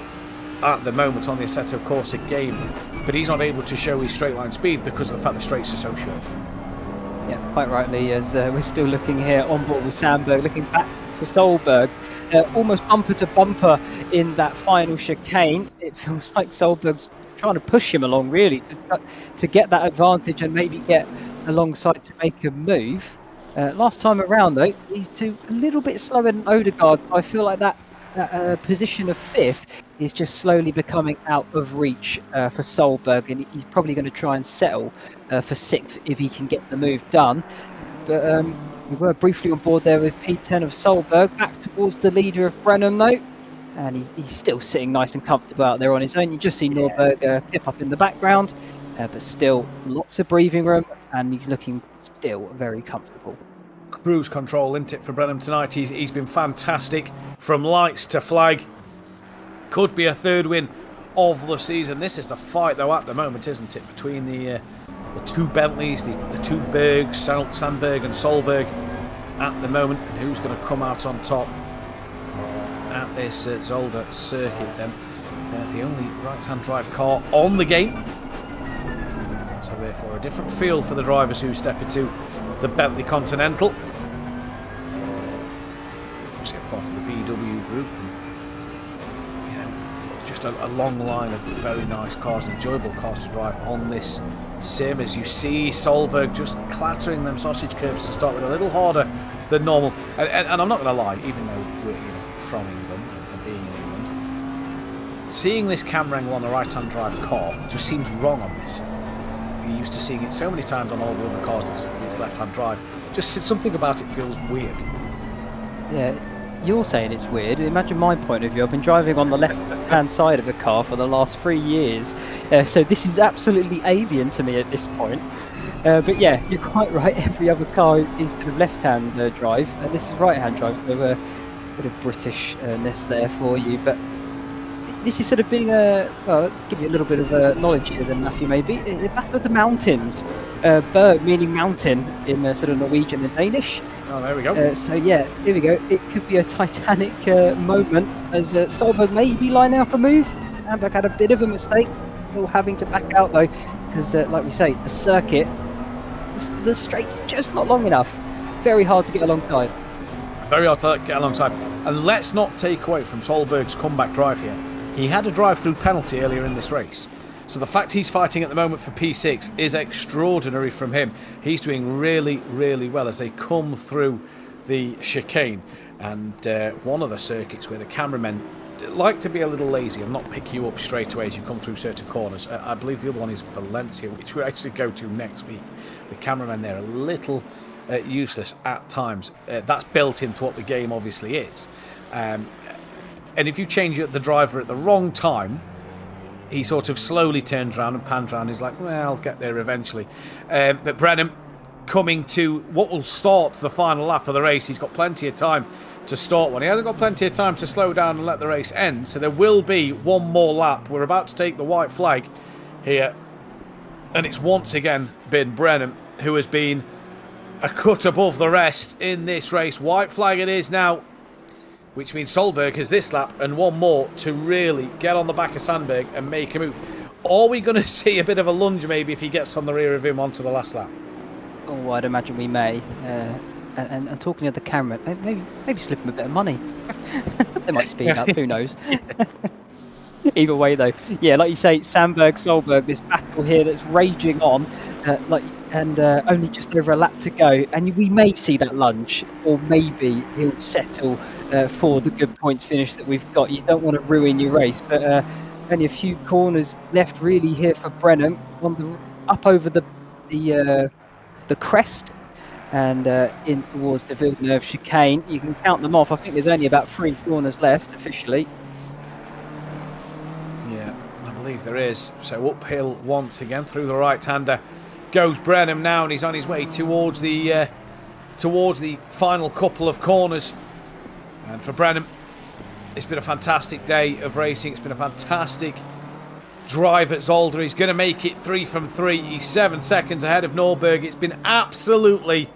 at the moment on the Assetto Corsa game, but he's not able to show his straight line speed because of the fact the straights are so short. Yeah, quite rightly, as we're still looking here on board with Sandberg, looking back to Solberg, almost bumper to bumper in that final chicane. It feels like Solberg's trying to push him along, really, to get that advantage and maybe get alongside to make a move. Last time around, though, these two a little bit slower than Odegaard, so I feel like that position of 5th is just slowly becoming out of reach for Solberg, and he's probably going to try and settle for 6th if he can get the move done. But we were briefly on board there with P10 of Solberg, back towards the leader of Brennan, though, and he's still sitting nice and comfortable out there on his own. You just see Norberg pip up in the background, but still lots of breathing room, and he's looking still very comfortable. Cruise control, isn't it, for Brennan tonight? He's been fantastic from lights to flag. Could be a 3rd win of the season. This is the fight, though, at the moment, isn't it, between the two Bentleys, the two Bergs, Sandberg and Solberg at the moment, and who's going to come out on top at this Zolder circuit then. The only right-hand drive car on the game, so therefore a different feel for the drivers who step into the Bentley Continental. Obviously a part of the VW group, and, just a long line of very nice cars and enjoyable cars to drive on this sim, as you see Solberg just clattering them sausage curbs to start with a little harder than normal. And I'm not going to lie, even though we're from England and being in England, seeing this cam wrangle on a right-hand drive car just seems wrong on this sim. You're used to seeing it so many times on all the other cars, it's left-hand drive. Just something about it feels weird. Yeah, you're saying it's weird. Imagine my point of view. I've been driving on the left-hand side of a car for the last 3 years, so this is absolutely alien to me at this point. But yeah, you're quite right. Every other car is sort of left-hand drive, and this is right-hand drive. So a bit of Britishness there for you, but this is sort of being give you a little bit of knowledge here then, Matthew, maybe. The Battle of the Mountains. Berg meaning mountain in sort of Norwegian and Danish. Oh, there we go. So yeah, here we go. It could be a titanic moment as Solberg may be lining up a move. Hamburg had a bit of a mistake, still having to back out though, because like we say, the circuit, the straight's just not long enough. Very hard to get alongside. Very hard to get alongside. And let's not take away from Solberg's comeback drive here. He had a drive-through penalty earlier in this race. So the fact he's fighting at the moment for P6 is extraordinary from him. He's doing really, really well as they come through the chicane. And one of the circuits where the cameramen like to be a little lazy and not pick you up straight away as you come through certain corners. I believe the other one is Valencia, which we actually go to next week. The cameramen there are a little useless at times. That's built into what the game obviously is. And if you change the driver at the wrong time, he sort of slowly turns around and pans around. He's like, well, I'll get there eventually. But Brennan coming to what will start the final lap of the race. He's got plenty of time to start one. He hasn't got plenty of time to slow down and let the race end. So there will be one more lap. We're about to take the white flag here. And it's once again been Brennan who has been a cut above the rest in this race. White flag it is now, which means Solberg has this lap and one more to really get on the back of Sandberg and make a move. Are we going to see a bit of a lunge maybe if he gets on the rear of him onto the last lap? Oh, I'd imagine we may. And talking to the camera, maybe slip him a bit of money. They might speed up, who knows. Either way, though, yeah, like you say, Sandberg, Solberg, this battle here that's raging on, only just over a lap to go, and we may see that lunge, or maybe he'll settle for the good points finish that we've got. You don't want to ruin your race, but only a few corners left really here for Brennan up over the crest and in towards the Villeneuve chicane. You can count them off. I think there's only about 3 corners left officially. Yeah, I believe there is. So uphill once again through the right-hander goes Brennan now, and he's on his way towards the final couple of corners. And for Brennan, it's been a fantastic day of racing. It's been a fantastic drive at Zolder. He's going to make it 3 from 3. He's 7 seconds ahead of Norberg. It's been absolutely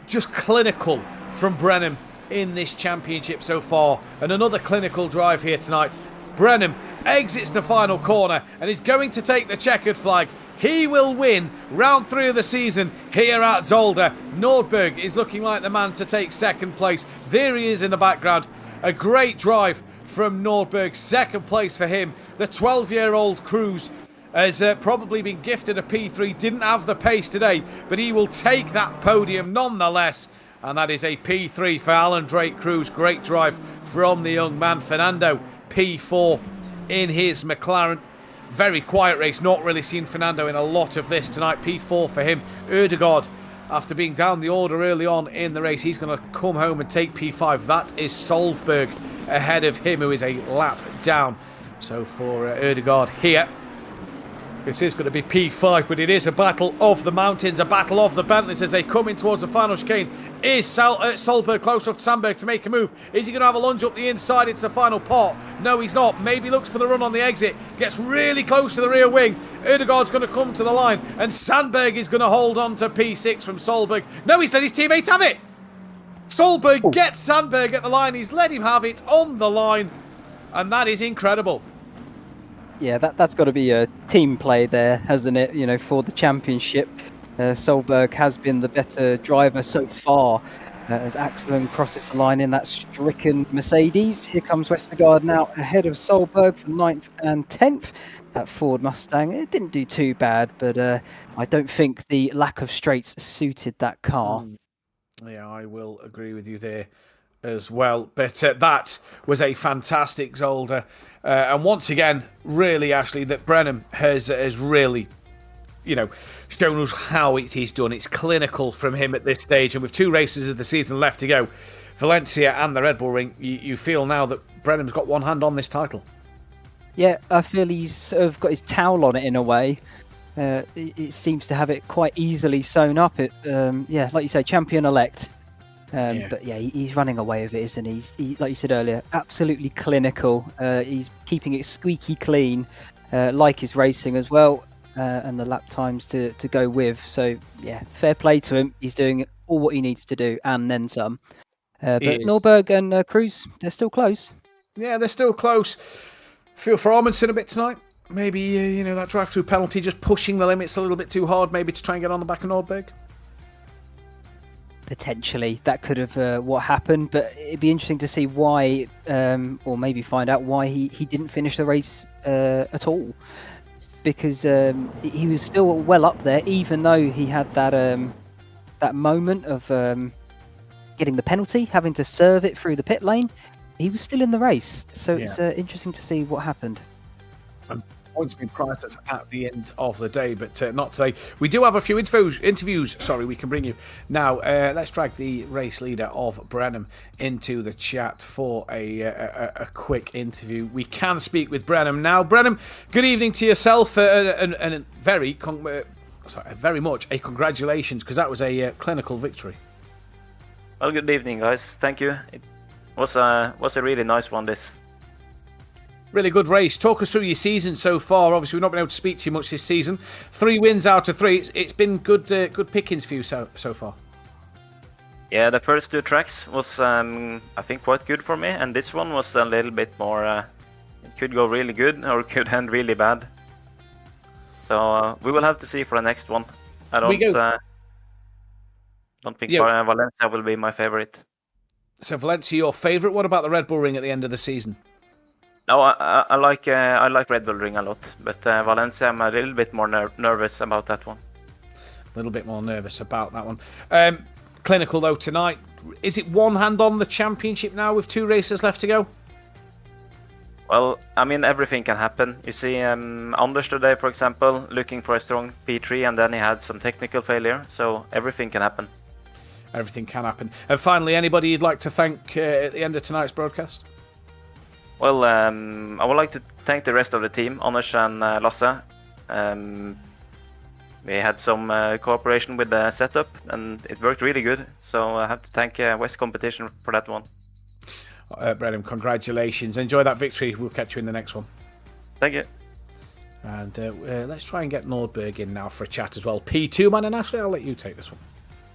just clinical from Brennan in this championship so far. And another clinical drive here tonight. Brennan exits the final corner and is going to take the checkered flag. He will win round 3 of the season here at Zolder. Nordberg is looking like the man to take second place. There he is in the background. A great drive from Nordberg. Second place for him. The 12-year-old Cruz has probably been gifted a P3. Didn't have the pace today, but he will take that podium nonetheless. And that is a P3 for Alan Drake Cruz. Great drive from the young man. Fernando, P4 in his McLaren. Very quiet race. Not really seen Fernando in a lot of this tonight. P4 for him. Erdegaard, after being down the order early on in the race, he's going to come home and take P5. That is Solberg ahead of him, who is a lap down. So for Erdegaard here, this is going to be P5, but it is a battle of the mountains, a battle of the Bentleys as they come in towards the final chicane. Is Solberg close enough to Sandberg to make a move? Is he going to have a lunge up the inside into the final part? No, he's not. Maybe looks for the run on the exit. Gets really close to the rear wing. Erdegaard's going to come to the line, and Sandberg is going to hold on to P6 from Solberg. No, he's let his teammates have it. Solberg gets Sandberg at the line. He's let him have it on the line, and that is incredible. Yeah, that's got to be a team play there, hasn't it? You know, for the championship. Solberg has been the better driver so far as Axelin crosses the line in that stricken Mercedes. Here comes Westergaard now ahead of Solberg for 9th and 10th. That Ford Mustang, it didn't do too bad, but I don't think the lack of straights suited that car. Yeah, I will agree with you there as well. But that was a fantastic Zolder. And once again, really, Ashley, that Brennan has really, shown us how it is done. It's clinical from him at this stage. And with 2 races of the season left to go, Valencia and the Red Bull Ring, you feel now that Brennan's got one hand on this title. Yeah, I feel he's sort of got his towel on it in a way. It seems to have it quite easily sewn up. Like you say, champion-elect. But yeah, he's running away with it, isn't he? He, like you said earlier, absolutely clinical. He's keeping it squeaky clean, like his racing as well, and the lap times to go with. So yeah, fair play to him. He's doing all what he needs to do and then some. But Norberg and Cruz, they're still close. Yeah, they're still close. Feel for Amundsen a bit tonight. Maybe, that drive-through penalty, just pushing the limits a little bit too hard, maybe to try and get on the back of Nordberg. Potentially, that could have what happened, but it'd be interesting to see why, or maybe find out why he didn't finish the race at all, because he was still well up there, even though he had that moment of getting the penalty, having to serve it through the pit lane. He was still in the race, so it's interesting to see what happened. Points being prized at the end of the day, but not today. We do have a few interviews. Sorry, we can bring you now. Let's drag the race leader of Brenham into the chat for a quick interview. We can speak with Brenham now. Brenham, good evening to yourself, and very much a congratulations, because that was a clinical victory. Well, good evening, guys. Thank you. It was a really nice one. This. Really good race. Talk us through your season so far. Obviously, we've not been able to speak to you much this season. 3 wins out of 3. It's been good pickings for you so far. Yeah, the first 2 tracks was, I think, quite good for me, and this one was a little bit more. It could go really good or it could end really bad. So we will have to see for the next one. I don't think Valencia will be my favorite. So Valencia, your favourite. What about the Red Bull Ring at the end of the season? No, I like Red Bull Ring a lot, but Valencia, I'm a little bit more nervous about that one. A little bit more nervous about that one. Clinical though tonight. Is it one hand on the championship now with 2 races left to go? Well, I mean, everything can happen. You see, Anders today, for example, looking for a strong P3, and then he had some technical failure, so everything can happen. Everything can happen. And finally, anybody you'd like to thank at the end of tonight's broadcast? Well, I would like to thank the rest of the team, Anders and Lasse. We had some cooperation with the setup, and it worked really good. So I have to thank West Competition for that one. Brenham, congratulations. Enjoy that victory. We'll catch you in the next one. Thank you. And let's try and get Nordberg in now for a chat as well. P2 man, and Ashley, I'll let you take this one.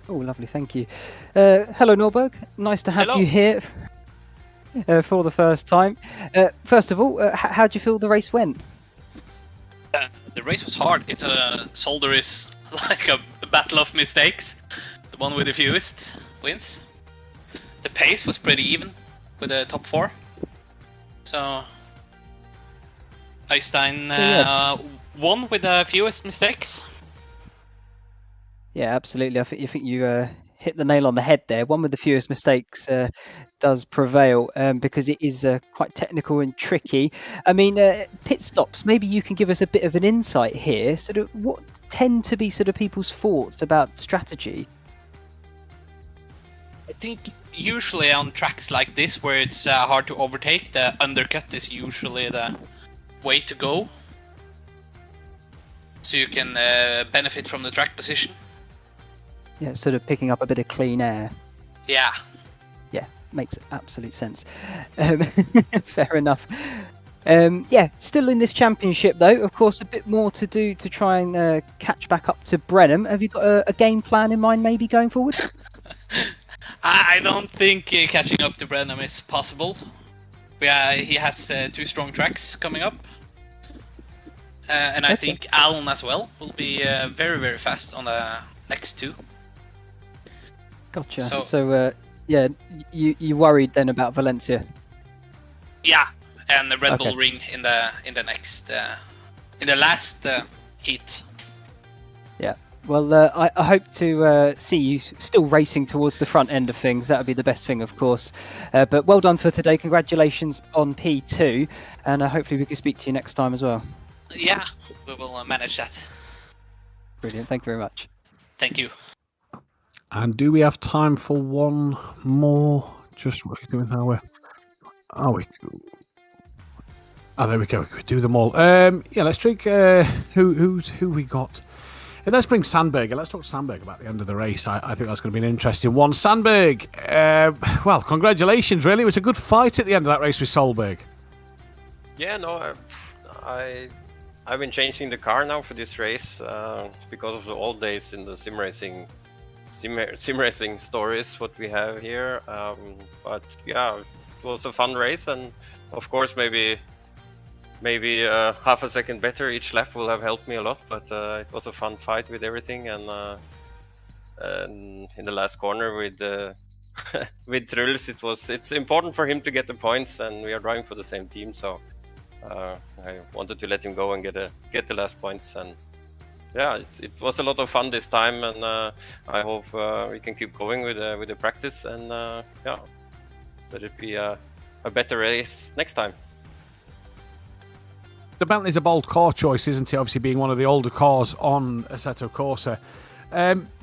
Oh, lovely. Thank you. Hello, Nordberg. Nice to have you here. For the first time. First of all, how do you feel the race went? The race was hard. It's Zolder is like a battle of mistakes. The one with the fewest wins. The pace was pretty even with the top 4. So Øystein won with the fewest mistakes. Yeah, absolutely. I think you hit the nail on the head there. One with the fewest mistakes does prevail because it is quite technical and tricky. I mean, pit stops, maybe you can give us a bit of an insight here. Sort of what tend to be sort of people's thoughts about strategy? I think usually on tracks like this where it's hard to overtake, the undercut is usually the way to go. So you can benefit from the track position. Yeah, sort of picking up a bit of clean air. Yeah. Yeah, makes absolute sense. Fair enough. Yeah, still in this championship though. Of course, a bit more to do to try and catch back up to Brenham. Have you got a game plan in mind maybe going forward? I don't think catching up to Brenham is possible. He has 2 strong tracks coming up. And I think Alan as well will be very, very fast on the next 2. Gotcha. So yeah, you worried then about Valencia? Yeah, and the Red Bull Ring in the next in the last heat. Yeah. Well, I hope to see you still racing towards the front end of things. That would be the best thing, of course. But well done for today. Congratulations on P2, and hopefully we can speak to you next time as well. Yeah, we will manage that. Brilliant. Thank you very much. Thank you. And do we have time for one more? Just what are you doing now? Where are we? Oh, there we go. We could do them all. Yeah, let's drink. Who we got? Let's bring Sandberg. Let's talk to Sandberg about the end of the race. I think that's going to be an interesting one. Sandberg, well, congratulations. Really, it was a good fight at the end of that race with Solberg. Yeah, no, I've been changing the car now for this race because of the old days in the sim racing stories what we have here. But yeah, it was a fun race, and of course maybe half a second better each lap will have helped me a lot. But it was a fun fight with everything, and in the last corner with with Truls. It's important for him to get the points, and we are driving for the same team. So I wanted to let him go and get the last points. And yeah, it was a lot of fun this time, and I hope we can keep going with the practice, and yeah, let it be a better race next time. The Bentley's a bold car choice, isn't it? Obviously, being one of the older cars on Assetto Corsa.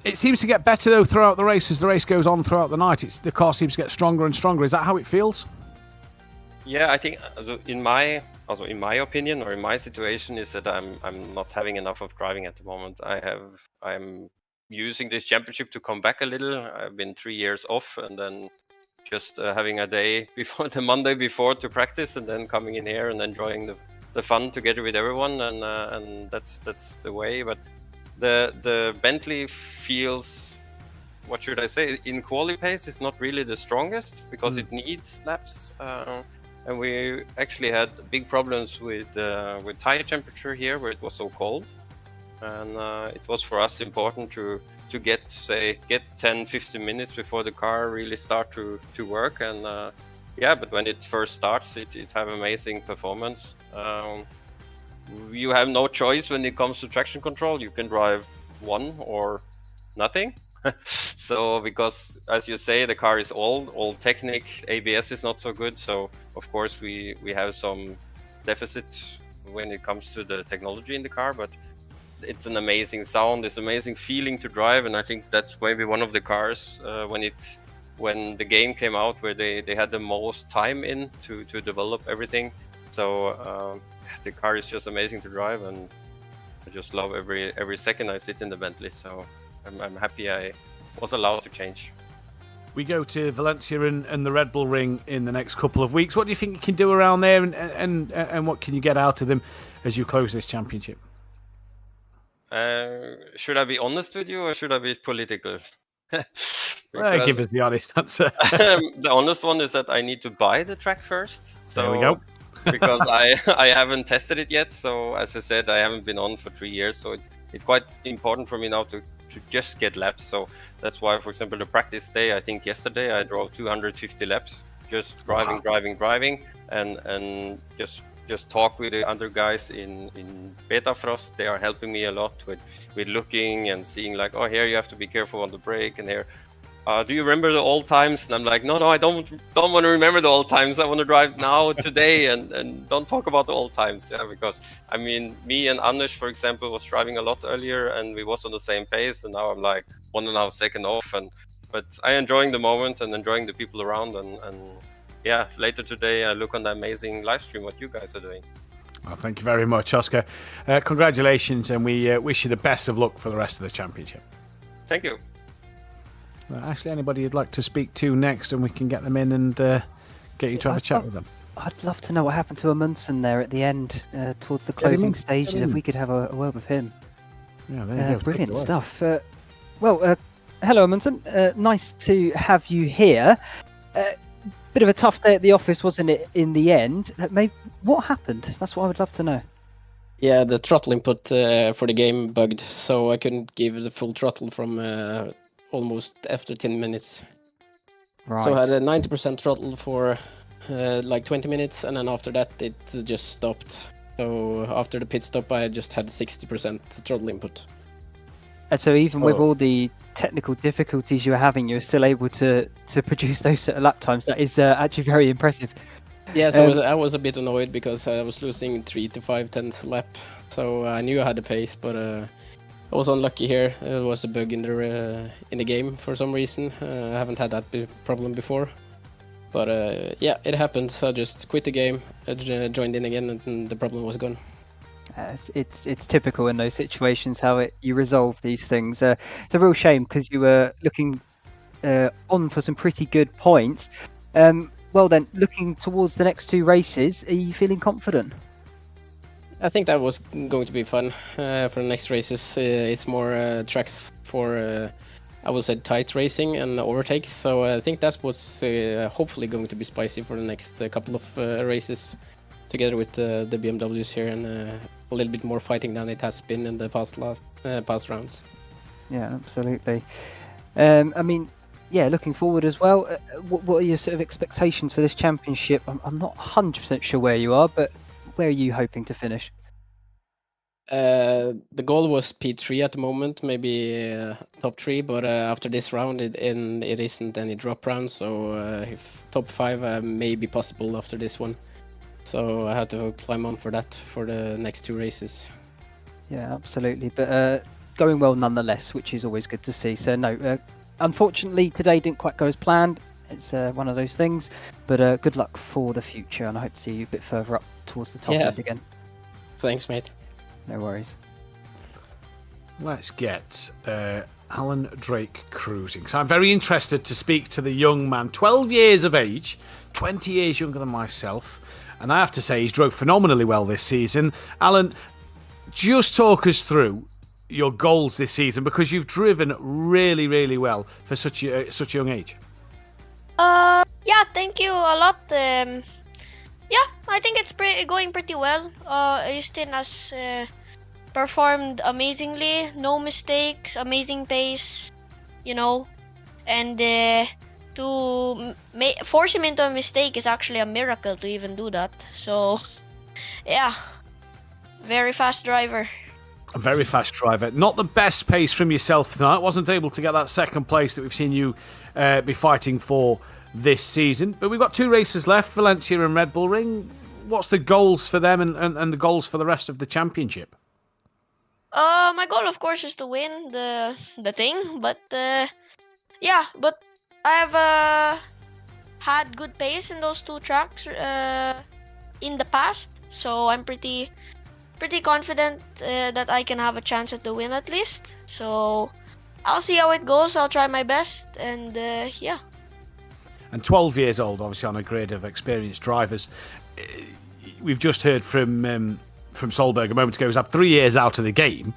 It seems to get better though throughout the race as the race goes on throughout the night. The car seems to get stronger and stronger. Is that how it feels? Yeah, I think in my opinion, or in my situation, is that I'm not having enough of driving at the moment. I'm using this championship to come back a little. I've been 3 years off, and then just having a day before the Monday before to practice, and then coming in here and enjoying the fun together with everyone, and that's the way. But the Bentley feels, what should I say, in quali pace is not really the strongest because it needs laps. And we actually had big problems with tire temperature here, where it was so cold, and it was for us important to get 10-15 minutes before the car really start to work. And yeah, but when it first starts, it have amazing performance. You have no choice when it comes to traction control. You can drive one or nothing. So because, as you say, the car is old technique, ABS is not so good, so of course we have some deficits when it comes to the technology in the car, but it's an amazing sound, it's amazing feeling to drive. And I think that's maybe one of the cars when the game came out where they had the most time in to develop everything. So the car is just amazing to drive, and I just love every second I sit in the Bentley. So I'm happy I was allowed to change. We go to Valencia and the Red Bull Ring in the next couple of weeks. What do you think you can do around there, and what can you get out of them as you close this championship? Should I be honest with you, or should I be political? Give us the honest answer. The honest one is that I need to buy the track first. So, there we go. Because I haven't tested it yet. So as I said, I haven't been on for 3 years. So it's quite important for me now to just get laps. So that's why, for example, the practice day, I think yesterday I drove 250 laps, just driving, and just talk with the other guys in Beta Frost. They are helping me a lot with looking and seeing, like, oh, here you have to be careful on the brake, and here, do you remember the old times? And I'm like, no, I don't want to remember the old times. I want to drive now, today, and don't talk about the old times. Yeah, because I mean, me and Anders, for example, was driving a lot earlier, and we was on the same pace, and now I'm like 1.5 seconds off. But I enjoying the moment and enjoying the people around, and yeah, later today I look on the amazing live stream what you guys are doing. Well, thank you very much, Oscar. Congratulations, and we wish you the best of luck for the rest of the championship. Thank you. Actually, anybody you'd like to speak to next, and we can get them in and get you to have a chat with them. I'd love to know what happened to Amundsen there at the end, towards the closing stages. If we could have a word with him. Yeah, there you go. Brilliant stuff. Hello, Amundsen. Nice to have you here. Bit of a tough day at the office, wasn't it, in the end? Maybe what happened? That's what I would love to know. Yeah, the throttle input for the game bugged, so I couldn't give the full throttle from almost after 10 minutes. Right. So I had a 90% throttle for like 20 minutes, and then after that it just stopped. So after the pit stop I just had 60% throttle input. And so even with all the technical difficulties you were having, you were still able to produce those sort of lap times. That is actually very impressive. Yeah, so I was a bit annoyed because I was losing 3 to 5 tenths a lap. So I knew I had the pace, but I was unlucky here. There was a bug in the game for some reason. I haven't had that problem before. But yeah, it happened. So I just quit the game, joined in again, and the problem was gone. It's typical in those situations how you resolve these things. It's a real shame because you were looking on for some pretty good points. Well then, looking towards the next 2 races, are you feeling confident? I think that was going to be fun for the next races. It's more tracks for, I would say, tight racing and overtakes. So I think that's what's hopefully going to be spicy for the next couple of races, together with the BMWs here, and a little bit more fighting than it has been in the past rounds. Yeah, absolutely. I mean, yeah, looking forward as well. What are your sort of expectations for this championship? I'm not 100% sure where you are, but where are you hoping to finish? The goal was P3 at the moment, maybe top 3, but after this round, it isn't any drop round, so if top 5 may be possible after this one. So I have to climb on for that for the next 2 races. Yeah, absolutely. But going well nonetheless, which is always good to see. So no, unfortunately today didn't quite go as planned. It's one of those things. But good luck for the future, and I hope to see you a bit further up towards the top end again. Thanks, mate. No worries. Let's get Alan Drake cruising. So I'm very interested to speak to the young man, 12 years of age, 20 years younger than myself. And I have to say, he's drove phenomenally well this season. Alan, just talk us through your goals this season, because you've driven really, really well for such a young age. Yeah, thank you a lot. Yeah, I think it's going pretty well. Justin has performed amazingly, no mistakes, amazing pace, and to force him into a mistake is actually a miracle to even do that. So, yeah, very fast driver. A very fast driver. Not the best pace from yourself tonight. Wasn't able to get that second place that we've seen you be fighting for this season. But we've got 2 races left, Valencia and Red Bull Ring. What's the goals for them and the goals for the rest of the championship? My goal, of course, is to win the thing. But, yeah, but I have had good pace in those 2 tracks in the past. So I'm pretty confident that I can have a chance at the win at least. So I'll see how it goes. I'll try my best, and yeah. And 12 years old, obviously on a grid of experienced drivers. We've just heard from Solberg a moment ago, who's had 3 years out of the game.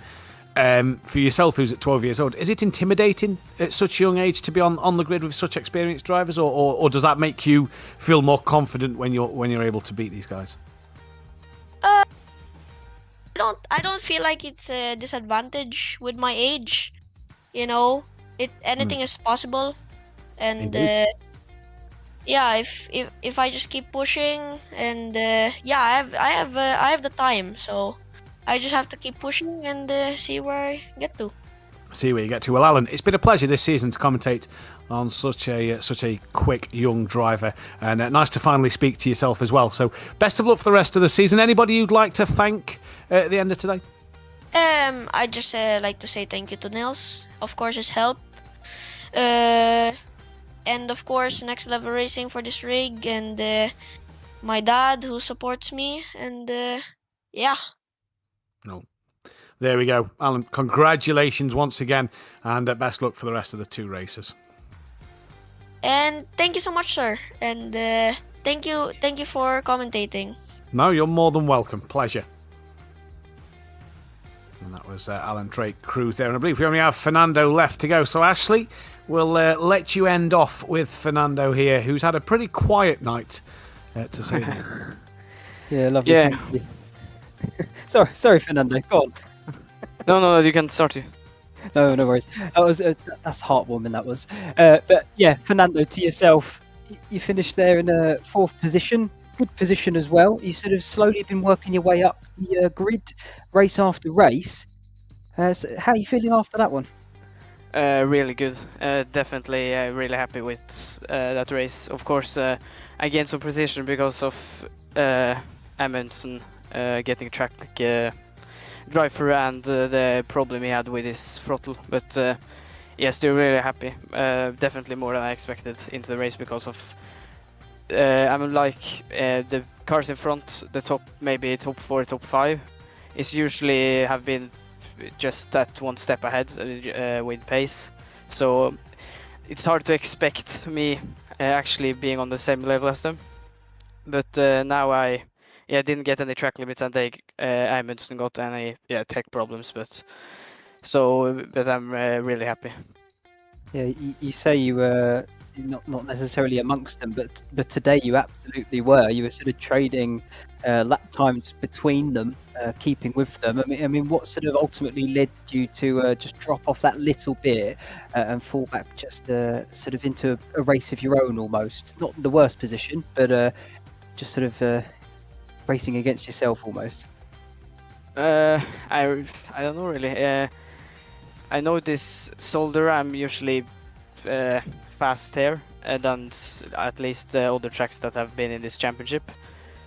For yourself, who's at 12 years old, is it intimidating at such a young age to be on the grid with such experienced drivers, or does that make you feel more confident when you're able to beat these guys? I don't feel like it's a disadvantage with my age. Anything is possible, and yeah, if I just keep pushing, and yeah, I have the time, so I just have to keep pushing and see where I get to. See where you get to. Well, Alan, it's been a pleasure this season to commentate on such a quick young driver, and nice to finally speak to yourself as well. So best of luck for the rest of the season. Anybody you'd like to thank at the end of today? I just like to say thank you to Nils, of course, his help, and of course Next Level Racing for this rig, and my dad who supports me, and yeah. No. There we go. Alan, congratulations once again, and best luck for the rest of the 2 races. And thank you so much, sir. And thank you for commentating. No, you're more than welcome. Pleasure. And that was Alan Drake Cruz there. And I believe we only have Fernando left to go. So, Ashley, we'll let you end off with Fernando here, who's had a pretty quiet night, to say that. Yeah, lovely. Yeah. Sorry, Fernando. Go on. No, you can start. No worries. That was that's heartwarming. That was. But yeah, Fernando, to yourself, you finished there in a 4th position. Good position as well. You sort of slowly been working your way up the grid, race after race. So how are you feeling after that one? Really good. Definitely really happy with that race. Of course, I gained some position because of Amundsen getting tracked like driver and the problem he had with his throttle. But yeah, still really happy. Definitely more than I expected into the race because of I'm like the cars in front, the top, maybe top 4, top 5 is usually have been just that one step ahead with pace. So it's hard to expect me actually being on the same level as them. But now I didn't get any track limits, and Amundsen got any tech problems. But I'm really happy. Yeah, you say you not necessarily amongst them, but today you absolutely were. You were sort of trading lap times between them, keeping with them. I mean, what sort of ultimately led you to just drop off that little bit and fall back just sort of into a race of your own almost? Not the worst position, but just sort of racing against yourself almost. I don't know really. I know this Zolder, I'm usually fast here than at least the other tracks that have been in this championship.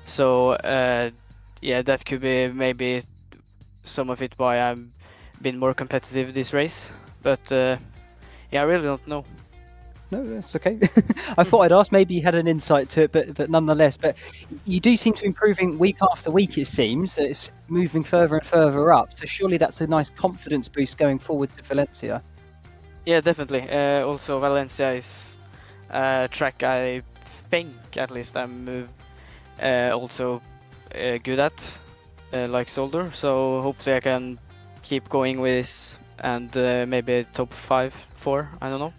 So yeah, that could be maybe some of it why I've been more competitive this race. But yeah, I really don't know. No, that's okay. I thought I'd ask. Maybe you had an insight to it, but nonetheless. But you do seem to be improving week after week. It seems it's moving further and further up. So surely that's a nice confidence boost going forward to Valencia. Yeah, definitely. Also, Valencia is a track I think, at least, I'm also good at, like Zolder. So hopefully I can keep going with this and maybe top 5, 4. I don't know.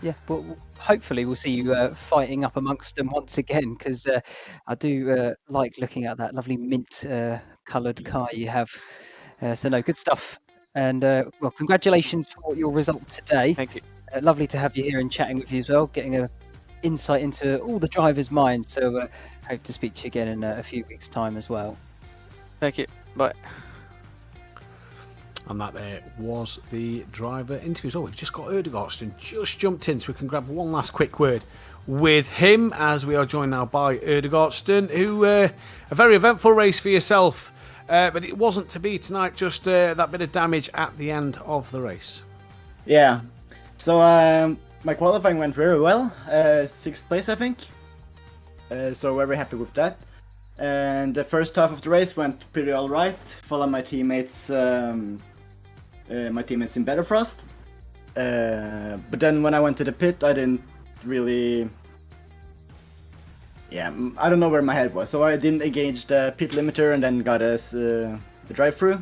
Yeah, well, hopefully we'll see you fighting up amongst them once again, because I do like looking at that lovely mint coloured car you have. So no, good stuff. And well, congratulations for your result today. Thank you. Lovely to have you here and chatting with you as well, getting a insight into all the drivers' minds. So hope to speak to you again in a few weeks' time as well. Thank you. Bye. And that there was the driver interviews. Oh, we've just got Erdegaardsten just jumped in, so we can grab one last quick word with him as we are joined now by Erdegaardsten, who a very eventful race for yourself, but it wasn't to be tonight, just that bit of damage at the end of the race. Yeah, so my qualifying went very well, 6th place I think, so very happy with that. And the first half of the race went pretty alright, followed my teammates in Better Frost. But then when I went to the pit, I didn't really... Yeah, I don't know where my head was, so I didn't engage the pit limiter and then got us the drive-through.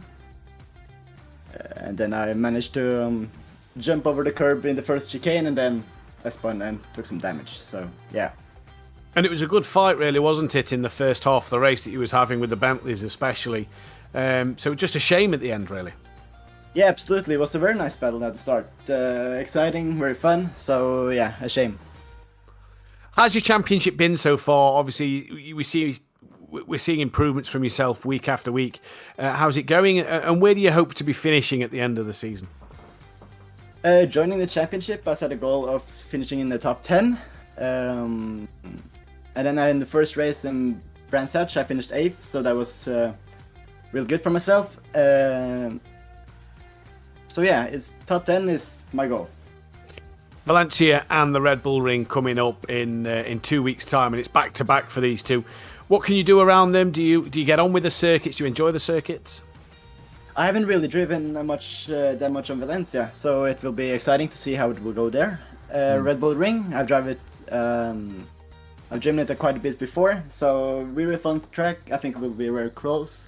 And then I managed to jump over the curb in the first chicane, and then I spun and took some damage, so yeah. And it was a good fight, really, wasn't it, in the first half of the race that you was having with the Bentleys especially. So just a shame at the end, really. Yeah, absolutely. It was a very nice battle at the start. Exciting, very fun. So yeah, a shame. How's your championship been so far? Obviously, we're seeing improvements from yourself week after week. How's it going, and where do you hope to be finishing at the end of the season? Joining the championship, I set a goal of finishing in the top 10. And then in the first race in Brands Hatch, I finished 8th, so that was real good for myself. So yeah, it's top 10 is my goal. Valencia and the Red Bull Ring coming up in 2 weeks' time, and it's back to back for these two. What can you do around them? Do you get on with the circuits? Do you enjoy the circuits? I haven't really driven that much on Valencia, so it will be exciting to see how it will go there. Red Bull Ring, I've driven it quite a bit before, so really fun track. I think it will be very close.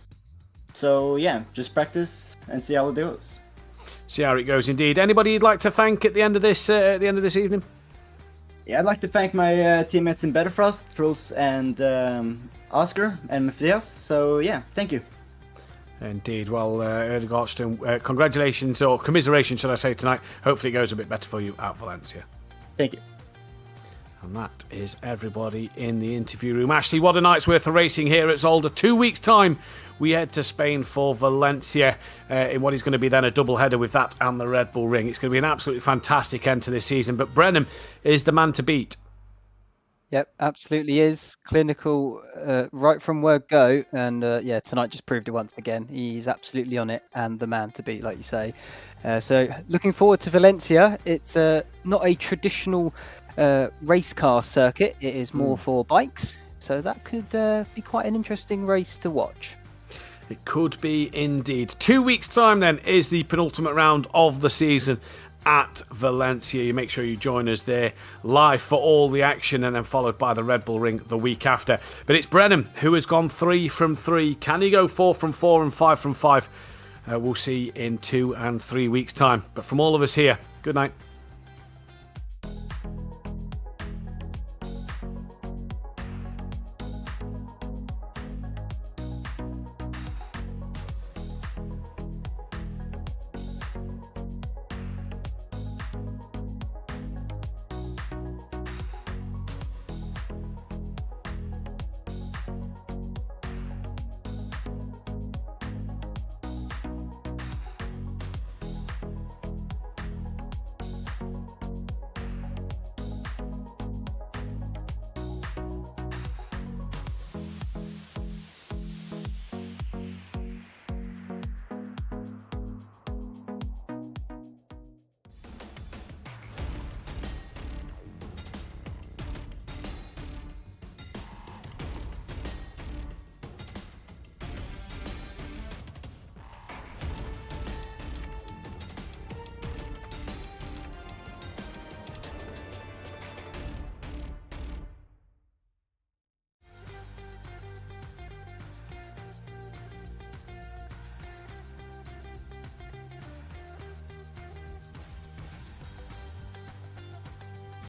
So yeah, just practice and see how it goes. See how it goes, indeed. Anybody you'd like to thank at the end of this evening? Yeah, I'd like to thank my teammates in Better Frost, Truls and Oscar and Matthias. So yeah, thank you. Indeed. Well, Erdegaardsten, congratulations, or commiseration, should I say, tonight. Hopefully it goes a bit better for you at Valencia. Thank you. And that is everybody in the interview room. Ashley, what a night's worth of racing here at Zolder. 2 weeks' time, we head to Spain for Valencia in what is going to be then a double-header with that and the Red Bull Ring. It's going to be an absolutely fantastic end to this season, but Brennan is the man to beat. Yep, absolutely is. Clinical right from word go. And yeah, tonight just proved it once again. He's absolutely on it and the man to beat, like you say. So looking forward to Valencia. It's not a traditional race car circuit. It is more for bikes. So that could be quite an interesting race to watch. It could be indeed. 2 weeks' time then is the penultimate round of the season at Valencia. You make sure you join us there live for all the action, and then followed by the Red Bull Ring the week after. But it's Brennan who has gone 3 from 3. Can he go 4 from 4 and 5 from 5? We'll see in 2 and 3 weeks' time. But from all of us here, good night.